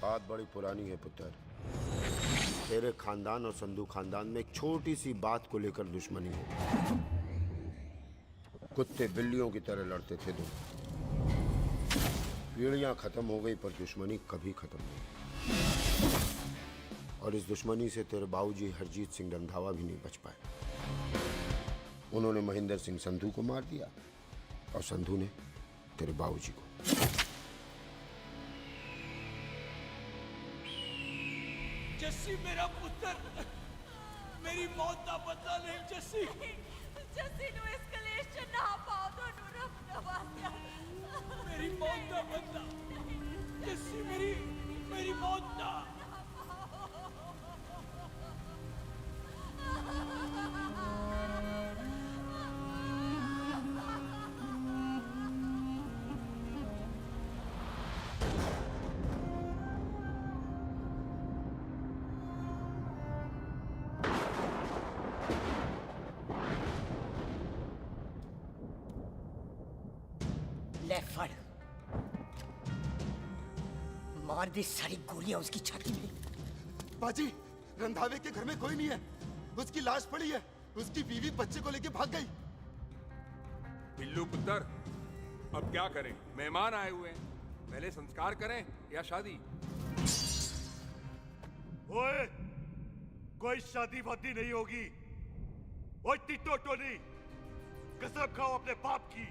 बात बड़ी पुरानी है पुत्र। तेरे खानदान और संधू खानदान में एक छोटी सी बात को लेकर दुश्मनी है। कुत्ते बिल्लियों की तरह लड़ते थे तुम। पीढ़ियां खत्म हो गई पर दुश्मनी कभी खत्म नहीं। और इस दुश्मनी से तेरे बाबूजी हरजीत सिंह रंधावा भी नहीं बच पाए। उन्होंने महेंद्र सिंह संधू को मार दिया और संधू ने तेरे बाबूजी को। जस्सी मेरा पुत्र, मेरी मौत का बदला नहीं जस्सी। जस्सी नु इस कलेश च ना पाओ तो रब नवाज़िया। मेरी मौत का बदला जस्सी, मेरी मौत का। ले फड़, मार दी सारी गोलियां उसकी छाती में। बाजी, रंधावे के घर में कोई नहीं है। उसकी लाश पड़ी है। उसकी बीवी बच्चे को लेके भाग गई। बिल्लू पुत्र, अब क्या करें? मेहमान आए हुए हैं, पहले संस्कार करें या शादी? ओए, कोई शादी वादी नहीं होगी। ओए टिटो टोनी, कसम खाओ अपने बाप की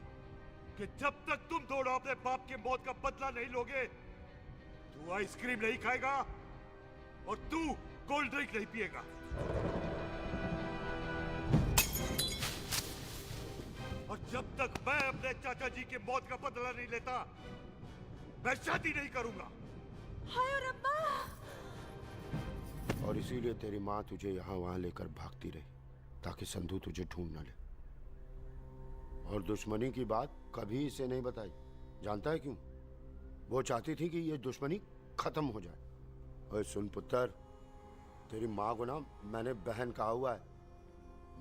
कि जब तक तुम दोनों अपने बाप की मौत का बदला नहीं लोगे, तू आइसक्रीम नहीं खाएगा और तू कोल्ड ड्रिंक नहीं पिएगा। और जब तक मैं अपने चाचा जी की मौत का बदला नहीं लेता, मैं शादी नहीं करूंगा। हाय रब्बा! और इसीलिए तेरी माँ तुझे यहाँ वहां लेकर भागती रही ताकि संधू तुझे ढूंढ न ले। और दुश्मनी की बात कभी इसे नहीं बताई। जानता है क्यों? वो चाहती थी कि ये दुश्मनी खत्म हो जाए। और सुन पुत्र, तेरी माँ को ना मैंने बहन कहा हुआ है।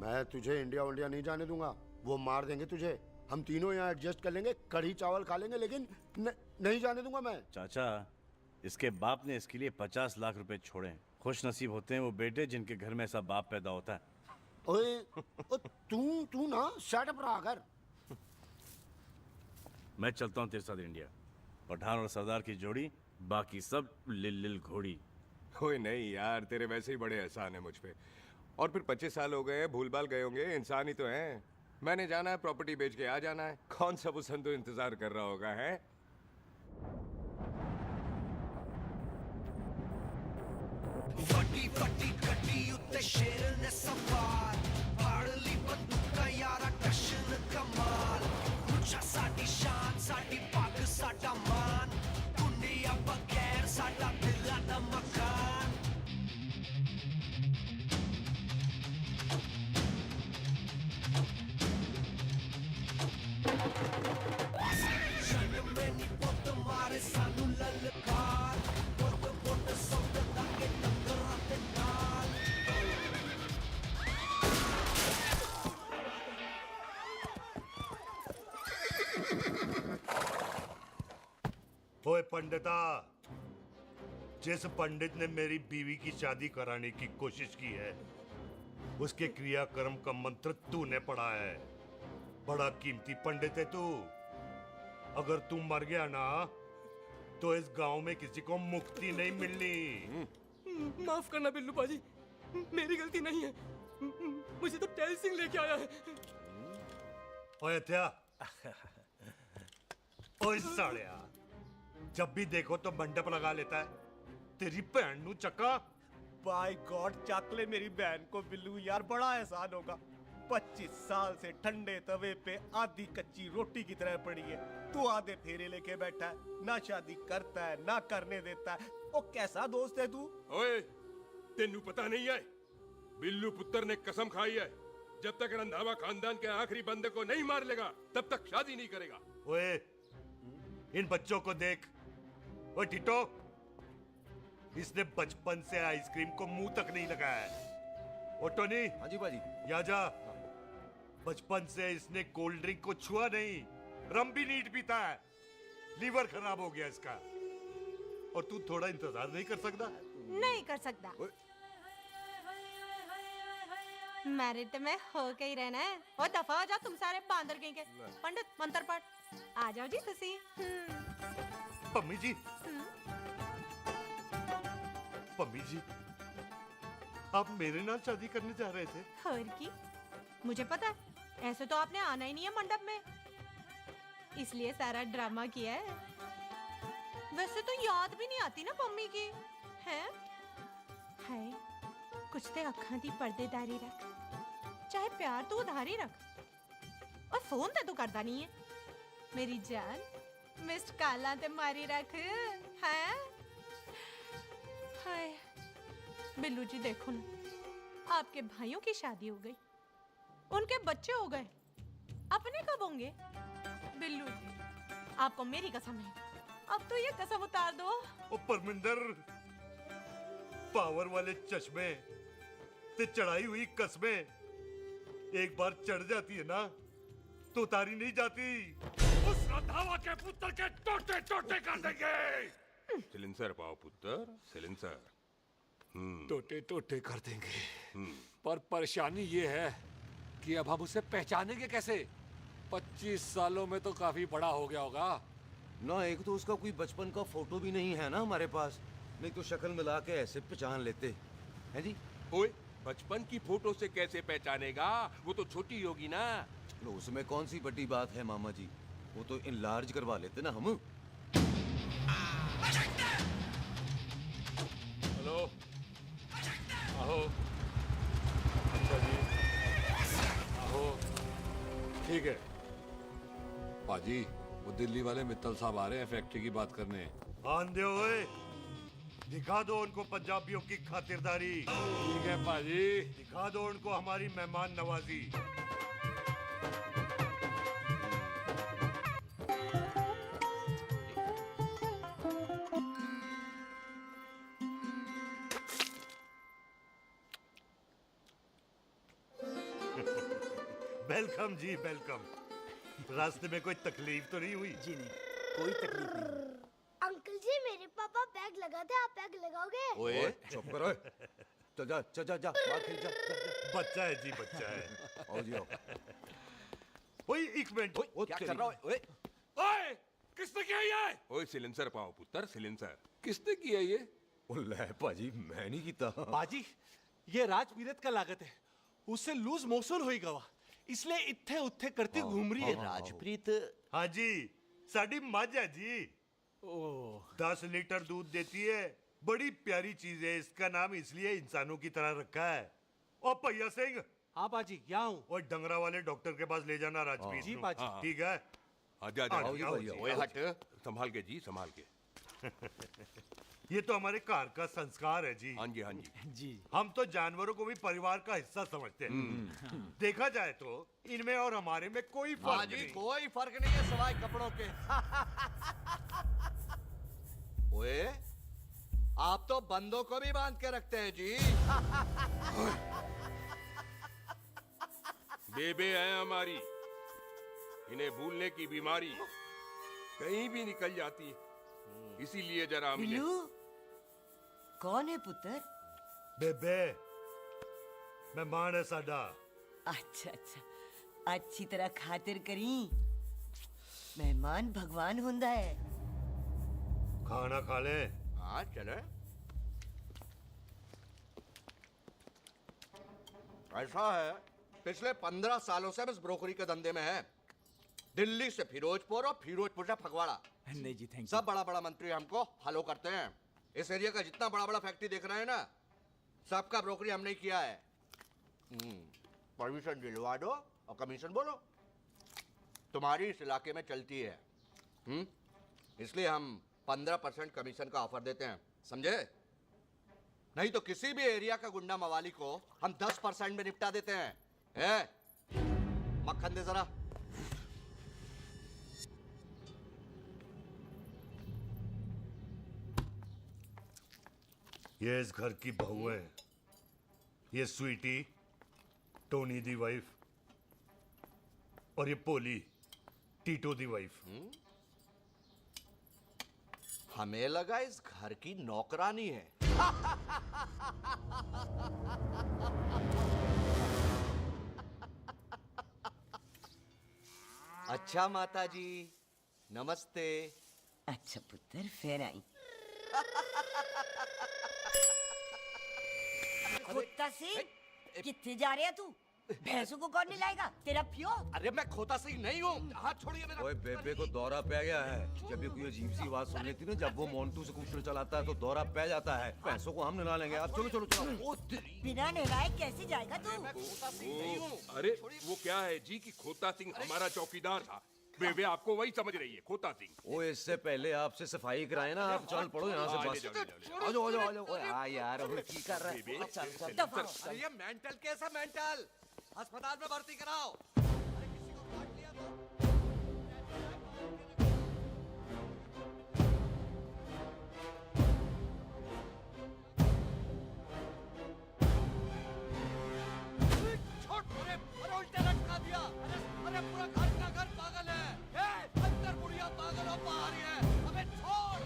मैं तुझे इंडिया इंडिया नहीं जाने दूंगा। वो मार देंगे तुझे। हम तीनों यहाँ एडजस्ट कर लेंगे, कढ़ी चावल खा लेंगे, लेकिन नहीं जाने दूंगा मैं। चाचा, इसके बाप ने इसके लिए 50 लाख रुपए छोड़े। खुश नसीब होते हैं वो बेटे जिनके घर में ऐसा बाप पैदा होता है। ओए, तू ना शट अप रहा कर। मैं चलता हूँ तेरे साथ इंडिया। पठान और सरदार की जोड़ी, बाकी सब लिल घोड़ी। ओए नहीं यार, तेरे वैसे ही बड़े एहसान है मुझ पे। और फिर 25 साल हो गए हैं, भूल भाल गए होंगे, इंसान ही तो हैं। मैंने जाना है, प्रॉपर्टी बेच के आ जाना है। कौन सा वो संधू इंतजार कर रहा होगा है? वड्डी वड्डी गड्डी उत्ते शेर ने सवार, फाड़ली बंदूका यारा टशन कमाल। मुझा साडी शान, साडी पग, साडा मान, दुनिया बगैर साडा दिला दा मकान। जन्म में नी पुत मारे सानू ललकार, पुत पुत सौद लागे टक्करा ते नाल। ओए पंडिता, जिस पंडित ने मेरी बीवी की शादी कराने की कोशिश की है, उसके क्रियाकर्म का मंत्र तूने पढ़ा है। बड़ा कीमती पंडित है तू। अगर तू मर गया ना, तो इस गांव में किसी को मुक्ति नहीं मिलनी। माफ करना बिल्लू बाजी, मेरी गलती नहीं है। मुझे तो टेल सिंह लेके आया है। ओए हत्या, ओए सालिया, जब भी देखो तो मंडप लगा लेता है। तेरी बहन नू चक्का। बाय गॉड, चक ले मेरी बहन को बिल्लू। यार बड़ा एहसान होगा। 25 साल से ठंडे तवे पे आधी कच्ची रोटी की तरह पड़ी है। तू आधे फेरे लेके बैठा है, ना शादी करता है ना करने देता है। ओ कैसा दोस्त है तू? ओए, तेनू पता नहीं है, बिल्लू पुत्र ने कसम खाई है, जब तक रंधावा खानदान के आखिरी बंदे को नहीं मार लेगा तब तक शादी नहीं करेगा। ओए, इन बच्चों को देख। ओए टिटो, इसने बचपन से आइसक्रीम को मुंह तक नहीं लगाया है। ओ टोनी। हाँ जी बाजी। यहाँ जा। बचपन से इसने कोल्ड ड्रिंक को छुआ नहीं, रम भी नीट पीता है। लीवर खराब हो गया इसका। और तू थोड़ा इंतजार नहीं कर सकता? नहीं कर सकता। मैरिट में हो के ही रहना है। और दफा हो जा तुम सारे बांदर कहीं के। पंडित मंत्र पढ़। आ जाओ जी तुसी। पम्मी जी, पम्मी जी, आप मेरे नाल शादी करने जा रहे थे? और की मुझे पता है, ऐसे तो आपने आना ही नहीं है मंडप में, इसलिए सारा ड्रामा किया है। वैसे तो याद भी नहीं आती ना पम्मी की है। हाय कुछ ते अखां दी पर्देदारी रख, चाहे प्यार तू उधारी रख, और फोन ते तू करदा नहीं है। मेरी जान मिस्ड काला ते मारी रख है। हाय बिल्लू जी देखो ना, आपके भाइयों की शादी हो गई, उनके बच्चे हो गए, अपने कब होंगे? बिल्लू जी आपको मेरी कसम है, अब तो ये कसम उतार दो। ओ परमिंदर, पावर वाले चश्मे ते चढ़ाई हुई कस्में एक बार चढ़ जाती है ना तो उतारी नहीं जाती। उस रंधावा के पुत्र के टोटे टोटे कर देंगे। सिलेंसर पाओ पुत्र, सिलेंसर। टोटे टोटे कर देंगे, पर परेशानी ये है कि अब हम उसे पहचानेंगे कैसे? 25 सालों में तो काफी बड़ा हो गया होगा ना। एक तो उसका कोई बचपन का फोटो भी नहीं है ना हमारे पास, नहीं तो शक्ल मिला के ऐसे पहचान लेते हैं जी। ओए बचपन की फोटो से कैसे पहचानेगा? वो तो छोटी होगी ना। लो उसमें कौन सी बड़ी बात है मामा जी, वो तो इनलार्ज करवा लेते ना हम। हेलो आहो। अच्छा जी आहो। ठीक है पाजी, वो दिल्ली वाले मित्तल साहब आ रहे हैं फैक्ट्री की बात करने। आंधे हुए दिखा दो उनको पंजाबियों की खातिरदारी। ठीक है पाजी। दिखा दो उनको हमारी मेहमान नवाजी। वेलकम जी वेलकम। रास्ते में कोई तकलीफ तो नहीं हुई? जी नहीं, कोई तकलीफ नहीं। अंकल जी मेरे पापा पैग लगाते, आप पैग लगाओगे? ओए चुप करो। चल जा चल जा जा, बाहर खेल जा, जा, जा। बच्चा है जी बच्चा है। आओ जी आओ। ओए एक मिनट, क्या कर रहा है? ओए ओए किसने किया ये? ओए सिलेंसर पाओ पुत्र, सिलेंसर। किसने किया ये? ले भाजी मैं नहीं कीता। बाजी ये राजपीरत का लागत है, उससे लूज मोशन होई गवा, इसलिए इत्थे उत्थे करती घूम रही है। राजप्रीत। हाँ जी साडी मझ है जी। 10 लीटर दूध देती है, बड़ी प्यारी चीज है। इसका नाम इसलिए इंसानों की तरह रखा है। और भैया सिंह। हाँ बाजी यहाँ हूँ। और डंगरा वाले डॉक्टर के पास ले जाना राजप्रीत जी को। बाजी। ठीक है आजा आओ जी, आओ जी, ओए हट, संभाल के जी, संभाल के। ये तो हमारे घर का संस्कार है जी। हाँ जी हाँ जी जी हम तो जानवरों को भी परिवार का हिस्सा समझते हैं। देखा जाए तो इनमें और हमारे में कोई फर्क नहीं। कोई फर्क नहीं है सवाई कपड़ों के। ओए आप तो बंदों को भी बांध के रखते हैं जी। बेबे है हमारी, इन्हें भूलने की बीमारी कहीं भी निकल जाती है, इसीलिए जरा मिले। बिल्लू कौन है पुत्र? बेबे मेहमान है साडा। अच्छा अच्छा, अच्छी तरह खातिर करी। मेहमान भगवान हुंदा है। खाना खा ले। हाँ चले। ऐसा है, पिछले 15 सालों से हम इस ब्रोकरी के धंधे में हैं। दिल्ली से फिरोजपुर और फिरोजपुर से फगवाड़ा। नहीं जी थैंक सब बड़ा बड़ा मंत्री हमको फॉलो करते हैं। इस एरिया का जितना बड़ा बड़ा फैक्ट्री देख रहे हैं ना, सबका ब्रोकरी हमने ही किया है। परमिशन दिलवा दो और कमीशन बोलो, तुम्हारी इस इलाके में चलती है। इसलिए हम 15% कमीशन का ऑफर देते हैं, समझे? नहीं तो किसी भी एरिया का गुंडा मवाली को हम 10% में निपटा देते हैं। मक्खन दे जरा। ये इस घर की बहू है, ये स्वीटी टोनी दी वाइफ, और ये पोली टीटो दी वाइफ। हमें लगा इस घर की नौकरानी है। अच्छा माता जी, नमस्ते। अच्छा पुत्र, फिर आई। खोता सिंह, कितने जा रहे तू? भैंसों को कौन मिलाएगा? तेरा प्यो? अरे मैं खोता सिंह नहीं हूँ। हाथ छोड़िए मेरा। ओए बेबे को दौरा पै गया है। जब भी कोई अजीब सी आवाज सुन लेती ना, जब वो मोन्टू स्कूटर चलाता है तो दौरा पै जाता है। पैसों को हम निला लेंगे। आप चलो चलो चलो। ओ तेरी। बिना नहलाए कैसे जाएगा तू? मैं खोता सिंह नहीं हूँ। अरे वो क्या है जी कि खोता सिंह हमारा चौकीदार था। बेबे आपको वही समझ रही है, खोता सिंह। ओ इससे पहले आपसे सफाई कराए ना, आप चल पड़ो यहाँ से बस। आ जाओ आ जाओ आ जाओ। ओए हाँ यार, अब की कर रहा है? चल चल। अरे ये मेंटल केस है, मेंटल। अस्पताल में भर्ती कराओ। अरे किसी को काट लिया तो? छोड़। अरे उल्टे लटका दिया। अरे पूरा घर का घर पागल है। अंदर बुढ़िया पागल और बाहर ही है। अबे छोड़।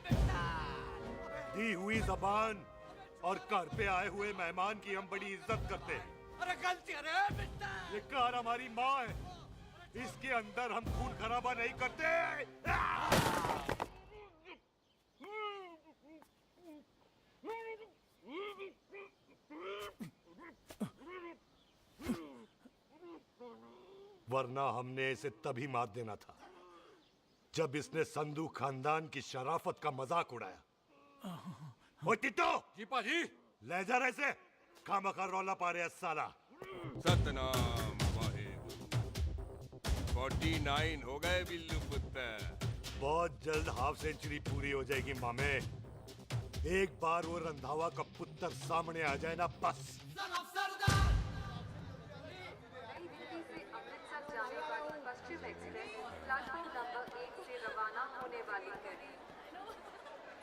बेटा। दी हुई जबान और घर पे आए हुए मेहमान की हम बड़ी इज्जत करते हैं। अरे गलती अरे बेटा। ये कार हमारी माँ है, इसके अंदर हम खून खराबा नहीं करते। वरना हमने इसे तभी मार देना था जब इसने संधू खानदान की शराफत का मजाक उड़ाया। ओ टिट्टो जी पाजी। ले जा रहे से खामखा रौला पा रहे साला। सतनाम वाहेगुरु। 49 हो गए बिल्लू पुत्र। बहुत जल्द हाफ सेंचुरी पूरी हो जाएगी मामे। एक बार वो रंधावा का पुत्र सामने आ जाए ना, बस। नई दिल्ली से अमृतसर जाने वाली पश्चिम एक्सप्रेस प्लेटफॉर्म नंबर 1 से रवाना होने वाली है।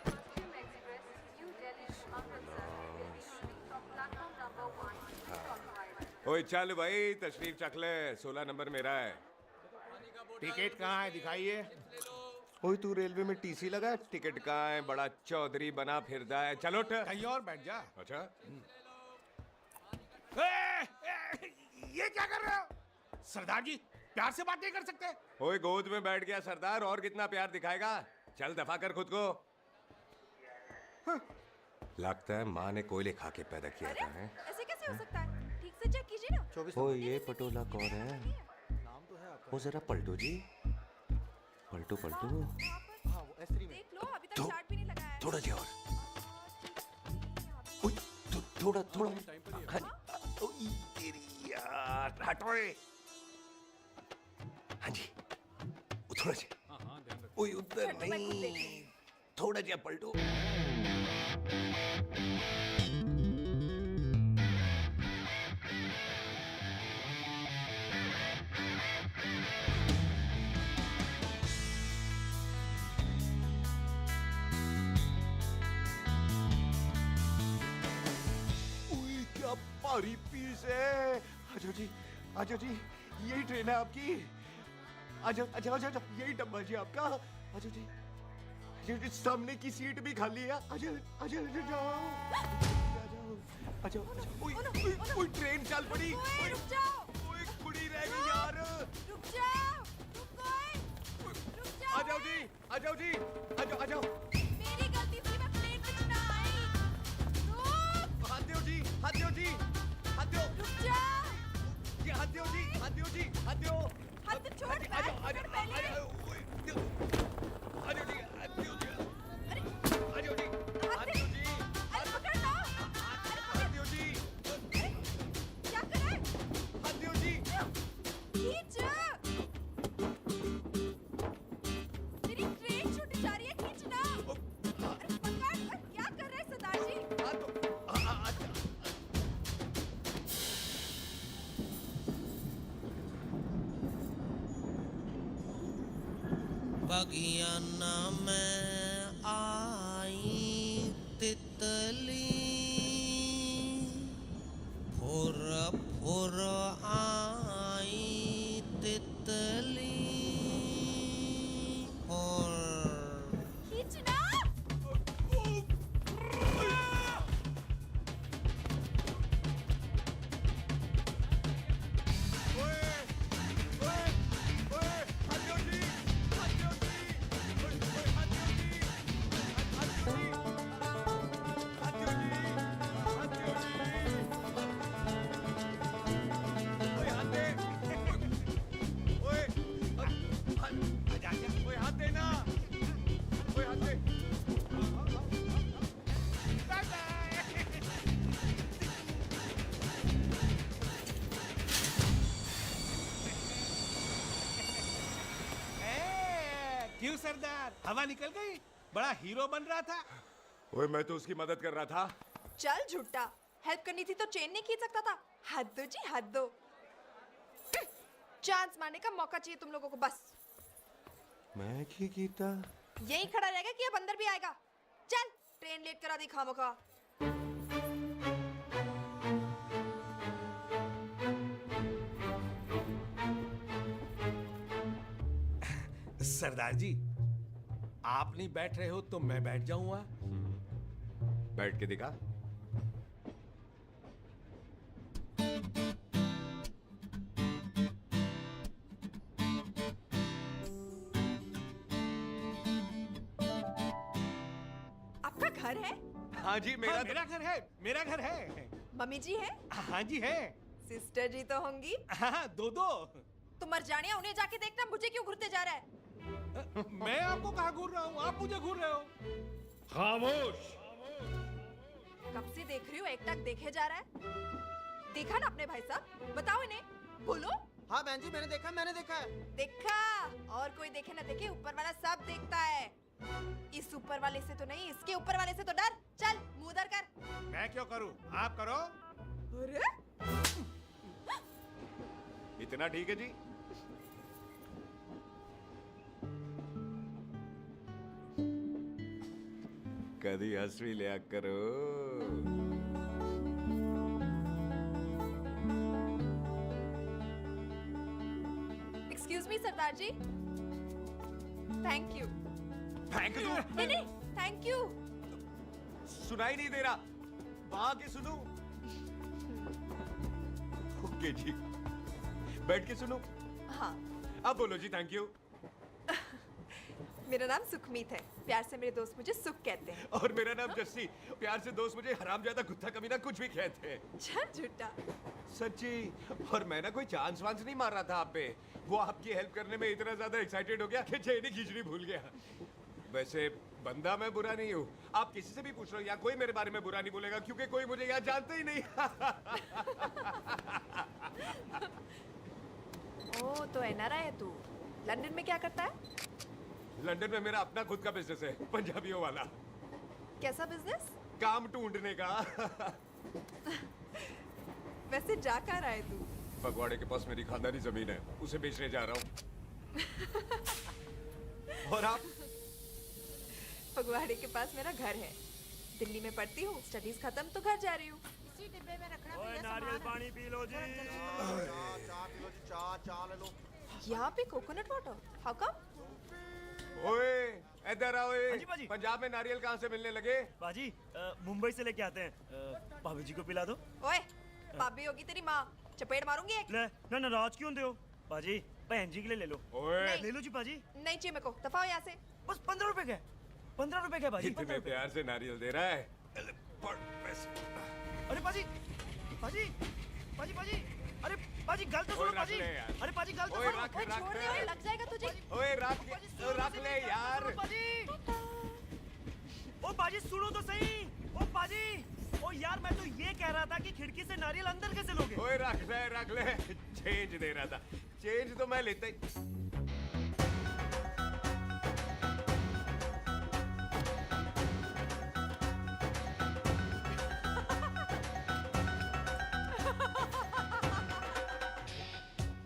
Paschim express new Delhi to Amritsar will be leaving from platform number 1 to Clockwise। ओए चल भाई, तशरीफ चख ले। 16 नंबर मेरा है। टिकट कहाँ है? दिखाइए। ओए तू रेलवे में टीसी लगा, टिकट कहाँ है? बड़ा चौधरी बना फिरदा है। चलो उठ। कहीं और बैठ जा। अच्छा ये क्या कर रहे हो? सरदार जी, प्यार से बात नहीं कर सकते? ओए गोद में बैठ गया सरदार, और कितना प्यार दिखाएगा? चल दफा कर खुद को। लगता है माँ ने कोयले खा के पैदा किया था। हैं? ऐसे कैसे हो सकता है? ठीक से चेक कीजिए ना। ओ ये पटोला कौन है? वो जरा पलटो जी, पलटो पलटो। देख लो, अभी तक चार्ट भी नहीं लगाया है। थोड़ा जी और। ओए, थोड़ा थोड़ा। ओए तेरी यार, हटो रे। हाँ जी, थोड़ा जी। ओए उधर नहीं, थोड़ा जी पलटो। भारी पीस है। आजो जी, आजो जी, यही ट्रेन है आपकी। आजो आजो आजो आजो, यही डब्बा जी आपका। आजो जी, आजो जी, सामने की सीट भी खाली है। आजो आजो आजो जाओ, आजो आजो। ओए ट्रेन चल पड़ी। रुक जाओ। ओए कुड़ी रह गई यार। रुक जाओ। रुक जाओ। आ जाओ जी, आ जाओ जी, आ जाओ, आ जाओ। मेरी गलती थी, मैं प्लेन पे ना आई। रुक। हाथ दो जी, हाथ दो जी, हाथ दो। रुक जाओ। ये हाथ दो जी, हाथ दो जी, हाथ दो। हाथ तो छोड़। आ जाओ, आ जाओ, आ जाओ, आ जाओ जी, हाथ दो जी। अरे आ जाओ जी, हाथ दो जी, अरे पकड़ लो। हाथ दो जी, क्या कर रहा है? हाथ दो जी। खींच। मेरी ट्रेन छूट जा रही है, खींचना। अरे पकड़। क्या कर रहे हैं सरदार जी? बगियाना में आई तितली, फुर फुर आई तितली, और खींचना। हवा निकल गई, बड़ा हीरो बन रहा था। ओए मैं तो उसकी मदद कर रहा था। चल झूठा, हेल्प करनी थी तो चेन नहीं खींच सकता था। हद दो जी, हद दो। चांस मारने का मौका चाहिए तुम लोगों को बस। मैं की कीता यही खड़ा रहेगा कि अब अंदर भी आएगा? चल, ट्रेन लेट करा दी खामोखा। सरदार जी, आप नहीं बैठ रहे हो तो मैं बैठ जाऊंगा। बैठ के दिखा। आपका घर है? हाँ जी, मेरा घर है, मेरा घर है। मम्मी जी है? हाँ जी है। सिस्टर जी तो होंगी? हाँ, दो। तुम मर जाने, उन्हें जाके देखना मुझे क्यों घूरते जा रहा है। मैं आपको कहाँ घूर रहा हूँ, आप मुझे घूर रहे हो। खामोश। कब से देख रही हूँ, एक टक देखे जा रहा है। देखा ना अपने भाई साहब, बताओ इन्हें, बोलो। हाँ बहन जी, मैंने देखा है। देखा, और कोई देखे ना देखे, ऊपर वाला सब देखता है। इस ऊपर वाले से तो नहीं, इसके ऊपर वाले से तो डर। चल, मुंह उधर कर। मैं क्यों करूँ, आप करो। अरे इतना ठीक है जी। कभी हंस भी लिया करो। एक्सक्यूज मी सरदार जी। Thank you. फेंक दो। नहीं, थैंक यू। सुनाई नहीं दे रहा, वहां के सुनूं। ओके जी, बैठ के सुनो। हाँ। अब बोलो जी थैंक यू। मेरा नाम सुखमीत है, प्यार से मेरे दोस्त मुझे सुख कहते हैं। और मेरा नाम जस्सी, प्यार से दोस्त मुझे हरामजादा कुत्ता कमीना कुछ भी कहते हैं। चल झूठा। सच्ची, और मैं ना कोई चांस वांस नहीं मार रहा था आप पे। वो आपकी हेल्प करने में इतना ज्यादा एक्साइटेड हो गया कि चेन ही खींचनी भूल गया। वैसे बंदा मैं बुरा नहीं हूँ, आप किसी से भी पूछ लो, यहाँ कोई मेरे बारे में बुरा नहीं बोलेगा क्योंकि कोई मुझे यहाँ जानते ही नहीं। ओ तो एनआरआई है तू। लंदन में क्या करता है? लंदन में मेरा अपना खुद का बिजनेस है, पंजाबियों वाला। कैसा बिजनेस? काम ढूंढने का। वैसे जा कहाँ रहा है तू? फगवाड़े के पास मेरी खानदानी जमीन है, उसे बेचने जा रहा हूँ। और आप? फगवाड़े के पास मेरा घर है, दिल्ली में पढ़ती हूँ, स्टडीज खत्म तो घर जा रही हूँ। इसी डिब्बे में रखना। ओए नारियल पानी पी लो जी। चाय ले लो। यहाँ पे कोकोनट वाटर? How come? ओए इधर आओ। बाजी, बाजी। पंजाब में नारियल कहाँ से मिलने लगे? बाजी मुंबई से लेके आते हैं, भाभी जी को पिला दो। ओए भाभी होगी तेरी माँ, चपेट मारूंगी एक। ले ना नाराज क्यों दे हो बाजी, बहन जी के लिए ले लो। ओए ले लो जी बाजी। नहीं चाहिए मेरे को, दफा हो यहाँ से। बस 15 रुपए के, 15 रुपए के बाजी। इतने प्यार से नारियल दे रहा है। अरे बाजी, बाजी, बाजी, बाजी, अरे बाजी गल तो सुनो बाजी। अरे बाजी गल तो सुनो। रख छोड़ दे, ओए लग जाएगा तुझे। ओए रख ले यार। बाजी, ओ बाजी सुनो तो सही। ओ बाजी, ओ यार मैं तो ये कह रहा था कि खिड़की से नारियल अंदर कैसे लोगे? ओए रख ले। चेंज दे रहा था, चेंज तो मैं लेता ही।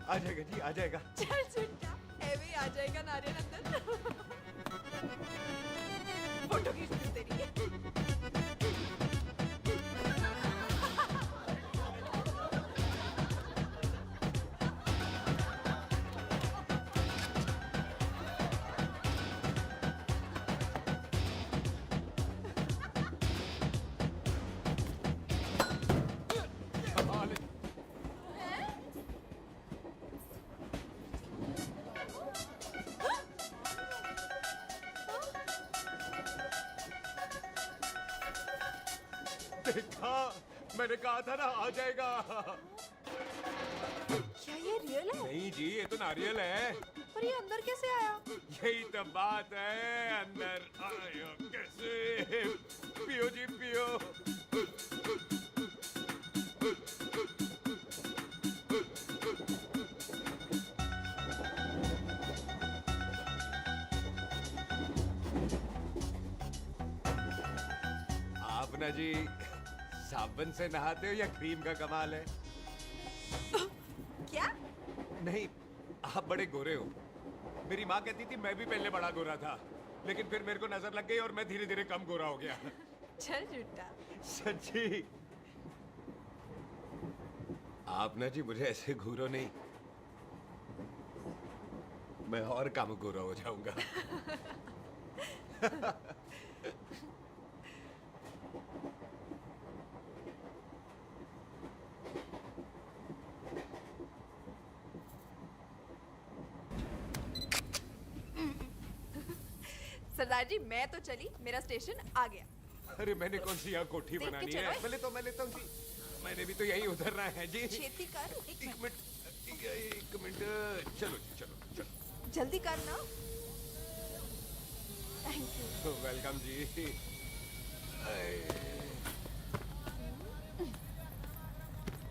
आ जाएगा जी, आ जाएगा। चल झूठा, ऐवे ही आ जाएगा नारियल अंदर। फोटो खींच लूं तेरी। देखा, मैंने कहा था ना आ जाएगा। क्या ये रियल है? नहीं जी, ये तो नारियल है। पर ये अंदर कैसे आया? यही तो बात है, अंदर आया कैसे? पियो जी पियो। अपना जी साबुन से नहाते हो या क्रीम का कमाल है? क्या? नहीं, आप बड़े गोरे हो। मेरी माँ कहती थी मैं भी पहले बड़ा गोरा था, लेकिन फिर मेरे को नजर लग गई और मैं धीरे धीरे कम गोरा हो गया। चल झूठा। सच्ची। आप ना जी मुझे ऐसे घूरो नहीं, मैं और कम गोरा हो जाऊंगा। सरदार जी मैं तो चली, मेरा स्टेशन आ गया। अरे मैंने कौन सी यहाँ कोठी देख के बनानी चलो। है? पहले तो मैं लेता हूँ जी। मैंने भी तो यही उतरना है जी। छेती कर। एक मिनट। चलो जी, चलो चलो। जल्दी कर ना। Thank you. वेलकम जी।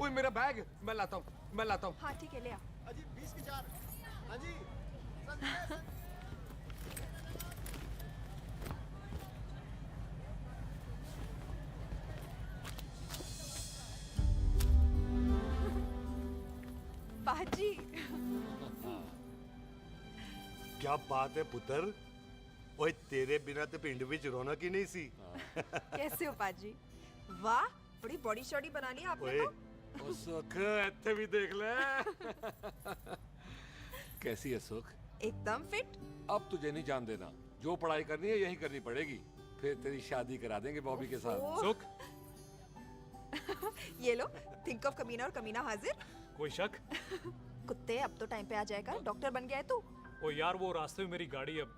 ओए मेरा बैग मैं लाता हूँ। हाँ ठीक है, ले आ। अजी 20 के 4। हाँ जी। बाजी। क्या बात है पुत्र? ओए तेरे बिना तो पिंड विच रौनक ही नहीं सी। कैसे हो पाजी? वाह, बड़ी बॉडी शॉडी बना ली आपने ओए तो। ओ सुख इत्थे भी देख ले। कैसी है सुख? एकदम फिट। अब तुझे नहीं जान देना, जो पढ़ाई करनी है यही करनी पड़ेगी, फिर तेरी शादी करा देंगे बॉबी के साथ। ओह। सुख, ये लो, थिंक ऑफ कमीना और कमीना हाजिर। कोई शक? कुत्ते अब तो टाइम पे आ जाएगा, डॉक्टर बन गया है तू। ओ यार वो रास्ते में मेरी गाड़ी अब।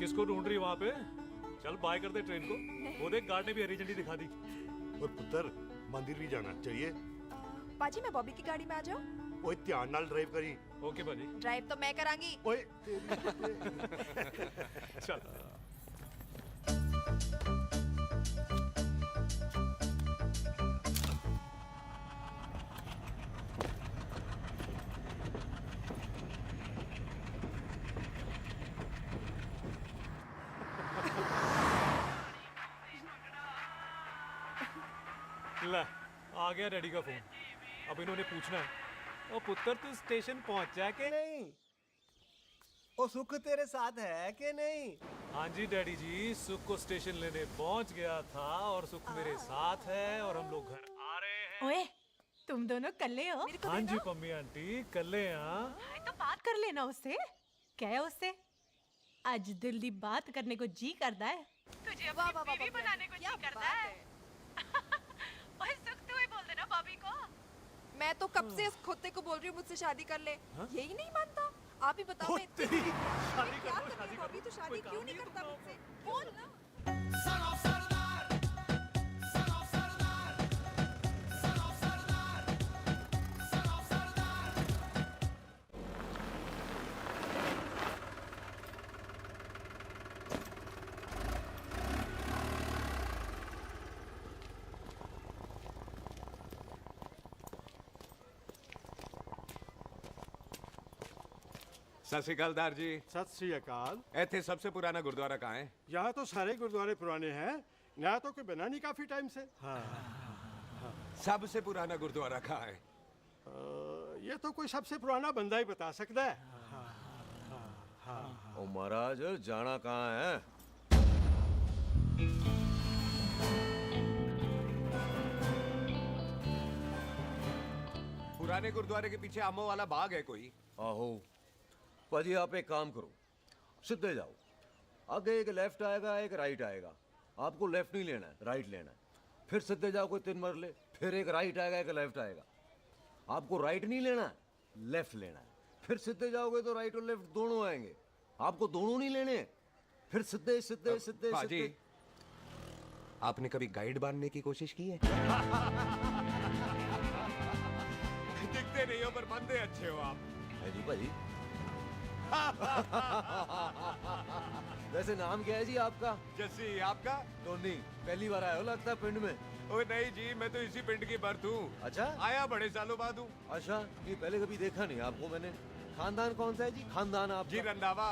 किसको ढूंढ रही वहां पे? चल बाय कर दे ट्रेन को। वो देख गार्ड ने भी हरी झंडी दिखा दी। और पुत्र मंदिर भी जाना चाहिए। पाजी मैं बॉबी की गाड़ी में आ जाऊं? ओए ध्यान नाल ड्राइव करी। ओके बाजी। ड्राइव तो मैं करांगी। ओए चल। ले, आ गया डैडी का फोन। अब इन्होंने पूछना है, ओ पुत्र तू स्टेशन पहुंचा के नहीं? ओ सुख तेरे साथ है कि नहीं? हाँ जी डैडी जी, सुख को स्टेशन लेने पहुंच गया था और सुख मेरे साथ है और हम लोग घर आ रहे हैं। ओए, तुम दोनों कल्ले हो? हाँ जी पम्मी आंटी, कल्ले यहाँ। तो बात कर लेना उससे। क्या है उससे? आज दिल दी बात करने को जी करता है। तुझे अपनी बीवी बनाने को जी करता है। ओए सुख, तू ही बोल देना बॉबी को। मैं तो कब से इस खोते को बोल रही हूँ मुझसे शादी कर ले। यही नहीं मानता। आप ही बताओ मैं शादी क्या कर लो, करूँ? शादी कर बॉबी लो। तो शादी कोई काम क्यों नहीं नहीं है करता तो मुझसे? बोल ना। सत श्री अकाल दार जी। सत श्री अकाल। ਇੱਥੇ सबसे पुराना गुरुद्वारा कहाँ है? यहाँ तो सारे गुरुद्वारे पुराने हैं, नया तो कोई बना नहीं काफी टाइम से। सबसे पुराना गुरुद्वारा कहाँ है? ये तो कोई सबसे पुराना बंदा ही बता सकता है। ओ महाराज जाना कहाँ है? पुराने गुरुद्वारे के पीछे आमों वाला बाग है कोई? आहो पाजी आप एक काम करो, सीधे जाओ, आगे एक लेफ्ट आएगा एक राइट आएगा, आपको लेफ्ट नहीं लेना है राइट लेना है, फिर सीधे जाओ कोई 3 मरले, फिर एक राइट आएगा एक लेफ्ट आएगा, आपको राइट नहीं लेना है लेफ्ट लेना है, फिर सीधे जाओगे तो राइट और लेफ्ट दोनों आएंगे, आपको दोनों नहीं लेने, फिर सीधे सीधे सीधे पाजी, सीधे। आपने कभी गाइड बांधने की कोशिश की है? दिखते नहीं हो पर बंदे अच्छे हो आप। है जी भाजी। वैसे नाम क्या है जी आपका? जस्सी, आपका? टोनी। पहली बार आए हो लगता है पिंड में। ओ नहीं जी, मैं तो इसी पिंड की बर्थ हूँ। अच्छा, आया बड़े सालों बाद हूँ। अच्छा, ये पहले कभी देखा नहीं आपको मैंने। खानदान कौन सा है जी? खानदान आप जी रंधावा।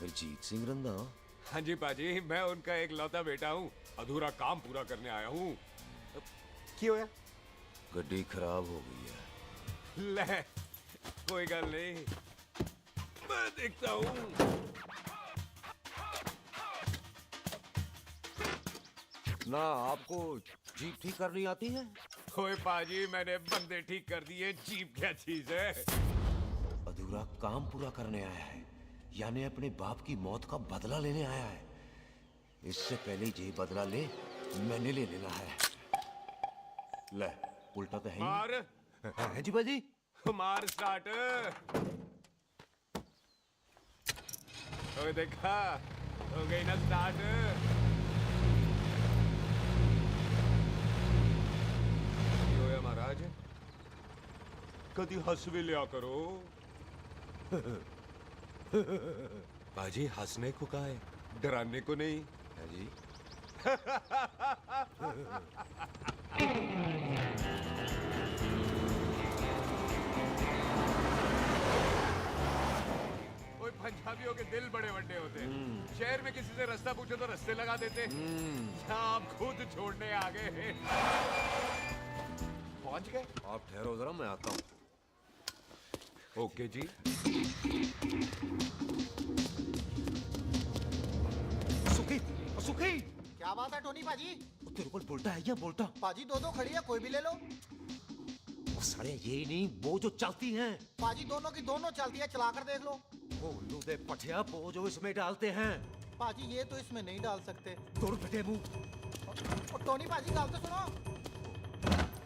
जीत सिंह रंधावा? हाँ जी पाजी, मैं उनका एक लौता बेटा हूँ। अधूरा काम पूरा करने आया हूँ। क्यों है? गड्डी खराब हो गई है। ले, कोई गल नहीं, मैं देखता हूँ। ना आपको जीप ठीक करनी आती है? ओए पाजी, मैंने बंदे ठीक कर दिए, जीप क्या चीज है? अधूरा काम पूरा करने आया है, यानी अपने बाप की मौत का बदला लेने आया है। इससे पहले ये बदला ले, मैंने ले लेना है। ले, उल्टा तो है ही। मार। है जी बाजी। मार स्टार्ट। ओए देखा, हो गई ना स्टार्ट। होया महाराज, कभी हंस भी लिया करो। बाजी हंसने को कहा है, डराने को नहीं है जी। ओए पंजाबियों के दिल बड़े बड़े होते हैं। शहर में किसी से रास्ता पूछो तो रास्ते लगा देते। आप खुद छोड़ने आ गए। पहुंच गए? आप ठहरो जरा, मैं आता हूँ। ओके जी। सुखी, सुखी। क्या बात है टोनी पाजी? तेरे को बोलता है या बोलता? पाजी दो खड़ी है, कोई भी ले लो। सारे ये नहीं, वो जो चलती हैं। पाजी दोनों की दोनों चलती है, चला कर देख लो। वो लूदे पठिया, वो जो इसमें डालते हैं। पाजी ये तो इसमें नहीं डाल सकते। तोड़ बेटे मुंह। और टोनी पाजी गाल तो सुनो।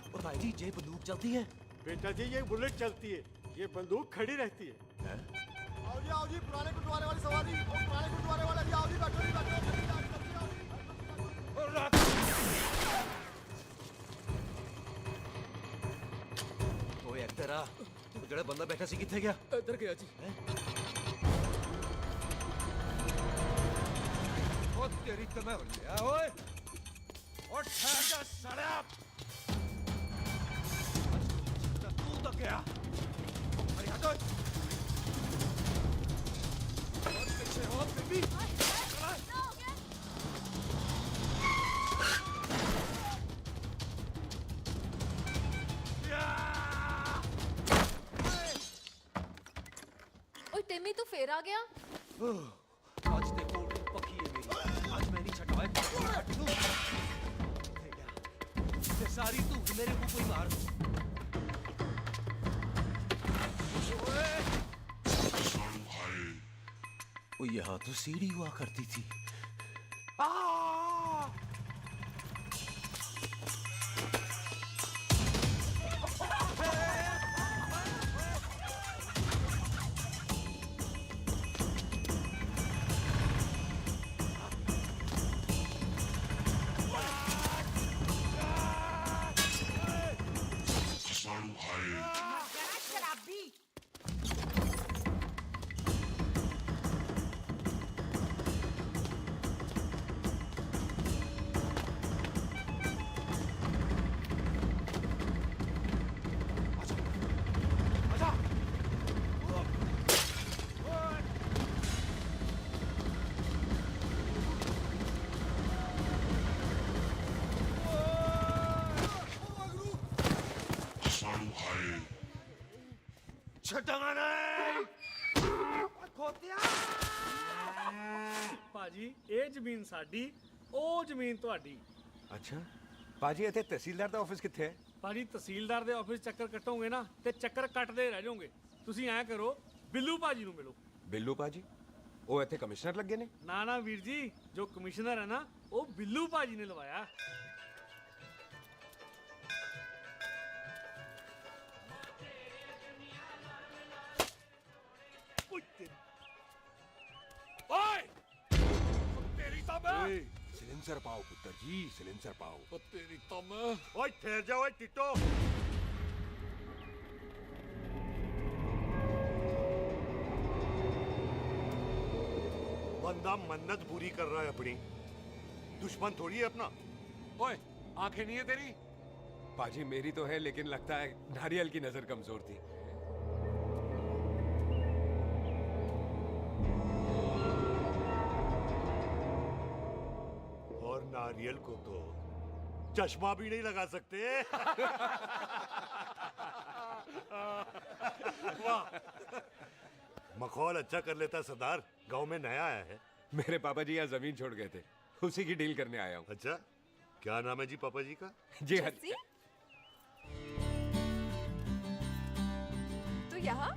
और भाई जी ये बंदूक चलती है? बेटा जी ये बुलेट चलती है, ये बंदूक खड़ी रहती है। आओ जी पुराने गुरुद्वारे वाली सवारी। पुराने गुरुद्वारे वाले जी, आओ जी, बैठो जी, बैठो। ओए एक्टर आ, जड़ा बंदा बैठा सी किथे गया? इधर गया जी। ओ तेरी तो मैं लिया ओए। और ठहर जा साला। तू तो क्या? अरे हटो। और पीछे हो बेबी। टिम्मी तू फिर आ गया? आज ते कोल्ड पकी है मेरी। आज मैं नहीं छटवाए। ये सारी तू मेरे मुंह पे मार। ओ यहाँ तो सीढ़ी हुआ करती थी। ਭਾਜੀ ਇਹ ਜ਼ਮੀਨ ਸਾਡੀ, ਉਹ ਜ਼ਮੀਨ ਤੁਹਾਡੀ। ਅੱਛਾ ਪਾਜੀ, ਇੱਥੇ ਤਹਿਸੀਲਦਾਰ ਦਾ ਆਫਿਸ ਕਿੱਥੇ ਹੈ? ਭਾਜੀ ਤਹਿਸੀਲਦਾਰ ਦੇ ਆਫਿਸ ਚੱਕਰ ਕੱਟੋਗੇ ਨਾ ਤੇ ਚੱਕਰ ਕੱਟਦੇ ਰਹਿ ਜਾਓਗੇ। ਤੁਸੀਂ ਐਂ ਕਰੋ, ਬਿੱਲੂ ਭਾਜੀ ਨੂੰ ਮਿਲੋ। ਬਿੱਲੂ ਭਾਜੀ? ਉਹ ਇੱਥੇ ਕਮਿਸ਼ਨਰ ਲੱਗੇ ਨੇ? ਨਾ ਨਾ ਵੀਰ ਜੀ, ਜੋ ਕਮਿਸ਼ਨਰ ਹੈ ਨਾ ਉਹ ਬਿੱਲੂ ਭਾਜੀ ਨੇ ਲਵਾਇਆ। ओए! तेरी तो मैं! सिलेंसर पाओ पुत्र जी, सिलेंसर पाओ। तेरी तो मैं! ओए ठहर जा ओए टिट्टो। बंदा मन्नत पूरी कर रहा है अपनी, दुश्मन थोड़ी है अपना। ओए, आंखें नहीं है तेरी? पाजी मेरी तो है, लेकिन लगता है नारियल की नजर कमजोर थी। और नारियल को तो चश्मा भी नहीं लगा सकते। वाह, मखौल अच्छा कर लेता सरदार। गांव में नया आया है। मेरे पापा जी यहाँ जमीन छोड़ गए थे, उसी की डील करने आया हूँ। अच्छा, क्या नाम है जी पापा जी का? जी हाँ। तो यहाँ?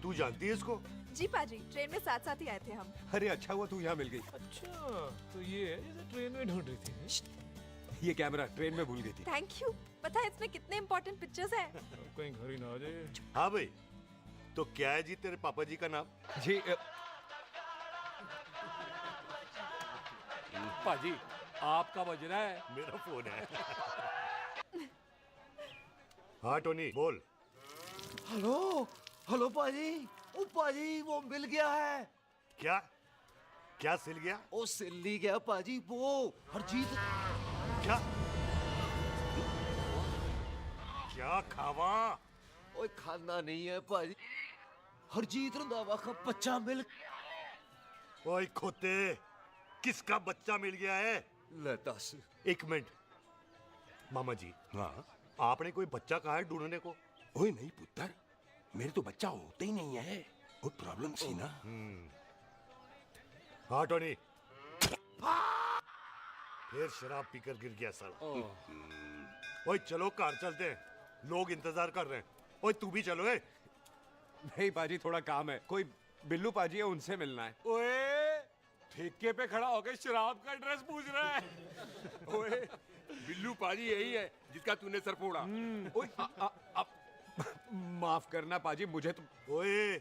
तू जानती है इसको? जी पाजी, ट्रेन में साथ साथ ही आए थे हम। अरे अच्छा हुआ तू यहाँ मिल गई। अच्छा, तो ये है जैसे ट्रेन में ढूंढ रही थी। ये कैमरा ट्रेन में भूल गई थी। Thank you. पता है इसमें कितने इम्पोर्टेंट पिक्चर्स हैं? कहीं घर ही ना आ जाए। हाँ भाई, तो क्या है जी तेरे पापा जी का नाम? जी पाजी, आपका बज रहा है। मेरा फोन है। हाँ टोनी बोल। हेलो हेलो पाजी। ओ पाजी, वो मिल गया है। क्या क्या सिल गया? ओ सिल गया पाजी, वो हरजीत। क्या क्या खावा? ओए खाना नहीं है पाजी, हरजीत रंधावा का बच्चा मिल। ओए खोते, किसका बच्चा मिल गया है? ले दस। एक मिनट मामा जी। हाँ, आपने कोई बच्चा कहा है ढूंढने को? ओए नहीं पुत्र, मेरे तो बच्चा होता ही नहीं है। वो प्रॉब्लम सी ना। हाँ टोनी, फिर शराब पीकर गिर गया साला। ओए चलो कार चलते हैं, लोग इंतजार कर रहे हैं। ओए तू भी चलो। नहीं पाजी, थोड़ा काम है। कोई बिल्लू पाजी है, उनसे मिलना है। ओए, ठेके पे खड़ा होकर शराब का एड्रेस पूछ रहा है। ओए, बिल्लू पाजी यही है जिसका तूने सर फोड़ा। ओए, माफ करना पाजी, मुझे तो। ओए,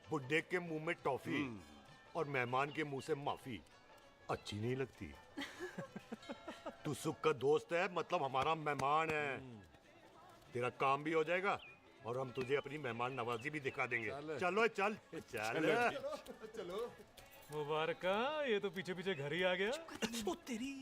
बुड्ढे के मुंह में टॉफी और मेहमान के मुंह से माफी अच्छी नहीं लगती। तू सुख का दोस्त है, मतलब हमारा मेहमान है। तेरा काम भी हो जाएगा और हम तुझे अपनी मेहमान नवाजी भी दिखा देंगे। चलो चल चल चलो। मुबारका, ये तो पीछे पीछे घर ही आ गया। ओ तेरी।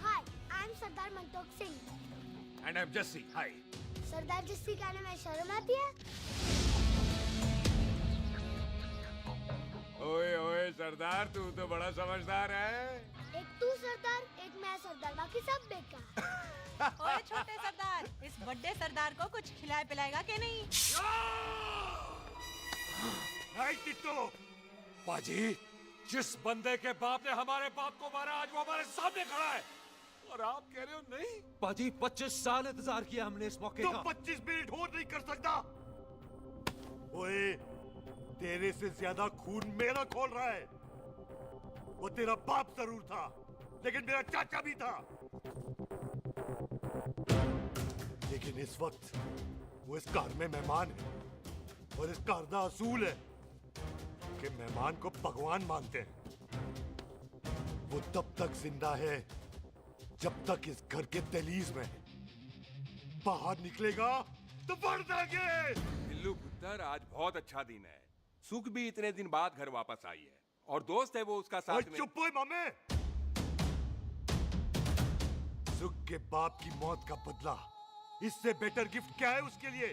Hi, I am Sardar Mantok Singh. And I am Jassi. Hi. Sardar Jassi कहने में शर्म आती है? ओए ओए सरदार, तू तो बड़ा समझदार है। एक तू सरदार, एक मैं सरदार, बाकी सब बेकार। ओए छोटे सरदार, इस बड़े सरदार को कुछ खिलाए पिलाएगा कि नहीं? टिट्टो, पाजी, जिस बंदे के बाप ने हमारे बाप को मारा, आज वो हमारे सामने खड़ा है और आप कह रहे हो नहीं? पाजी 25 साल इंतजार किया हमने इस मौके तो का। 25 मिनट और नहीं कर सकता? ओए, तेरे से ज्यादा खून मेरा खोल रहा है। वो तेरा बाप जरूर था, लेकिन मेरा चाचा भी था। लेकिन इस वक्त वो इस कार में मेहमान है और इस कार का असूल है कि मेहमान को भगवान मानते हैं। वो तब तक जिंदा है जब तक इस घर के दहलीज में है। बाहर निकलेगा तो बढ़ देंगे। बिल्लू पुत्र, आज बहुत अच्छा दिन है। सुख भी इतने दिन बाद घर वापस आई है और दोस्त है वो उसका साथ में। चुप हो मामे। सुख के बाप की मौत का बदला, इससे बेटर गिफ्ट क्या है उसके लिए?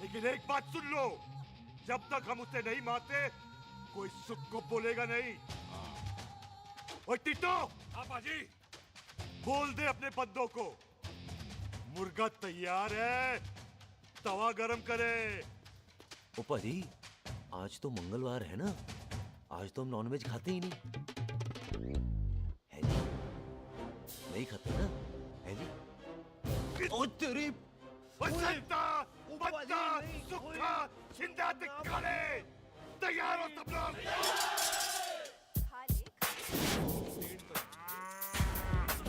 लेकिन एक बात सुन लो, जब तक हम उसे नहीं मारते कोई सुख को बोलेगा नहीं। और टिट्टो, हाँ पाजी, बोल दे अपने बंदों को मुर्गा तैयार है, तवा गरम करे। ओ पाजी, आज तो मंगलवार है ना, आज तो हम नॉनवेज खाते ही नहीं है जी, नहीं खाते ना है जी। ओ तेरी बच्चा बच्चा सुखा जिंदा दिखाले, तैयार हो सब लोग।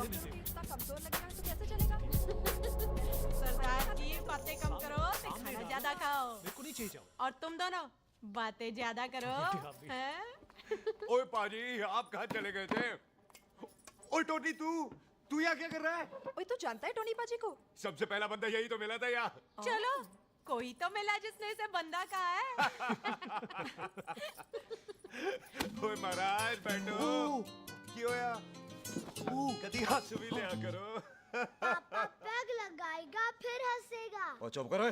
इतना कमजोर लगेगा तो कैसे चलेगा? सरदार जी बातें कम करो, तो खाना ज्यादा खाओ। मेरे को नहीं चाहिए जाओ। और तुम दोनों बातें ज्यादा करो, हैं? ओए पाजी, आप कहाँ चले गए थे? ओए टोनी, तू यहाँ क्या कर रहा है? ओए तू जानता है टोनी पाजी को? सबसे पहला बंदा यही तो मिला था यहाँ। चलो कोई तो मिला जिसने इसे बंदा कहा है। ओए महाराज बैठो। क्यों यार? कभी हंस भी लिया करो। पापा पैग लगाएगा फिर हंसेगा। और चुप करो।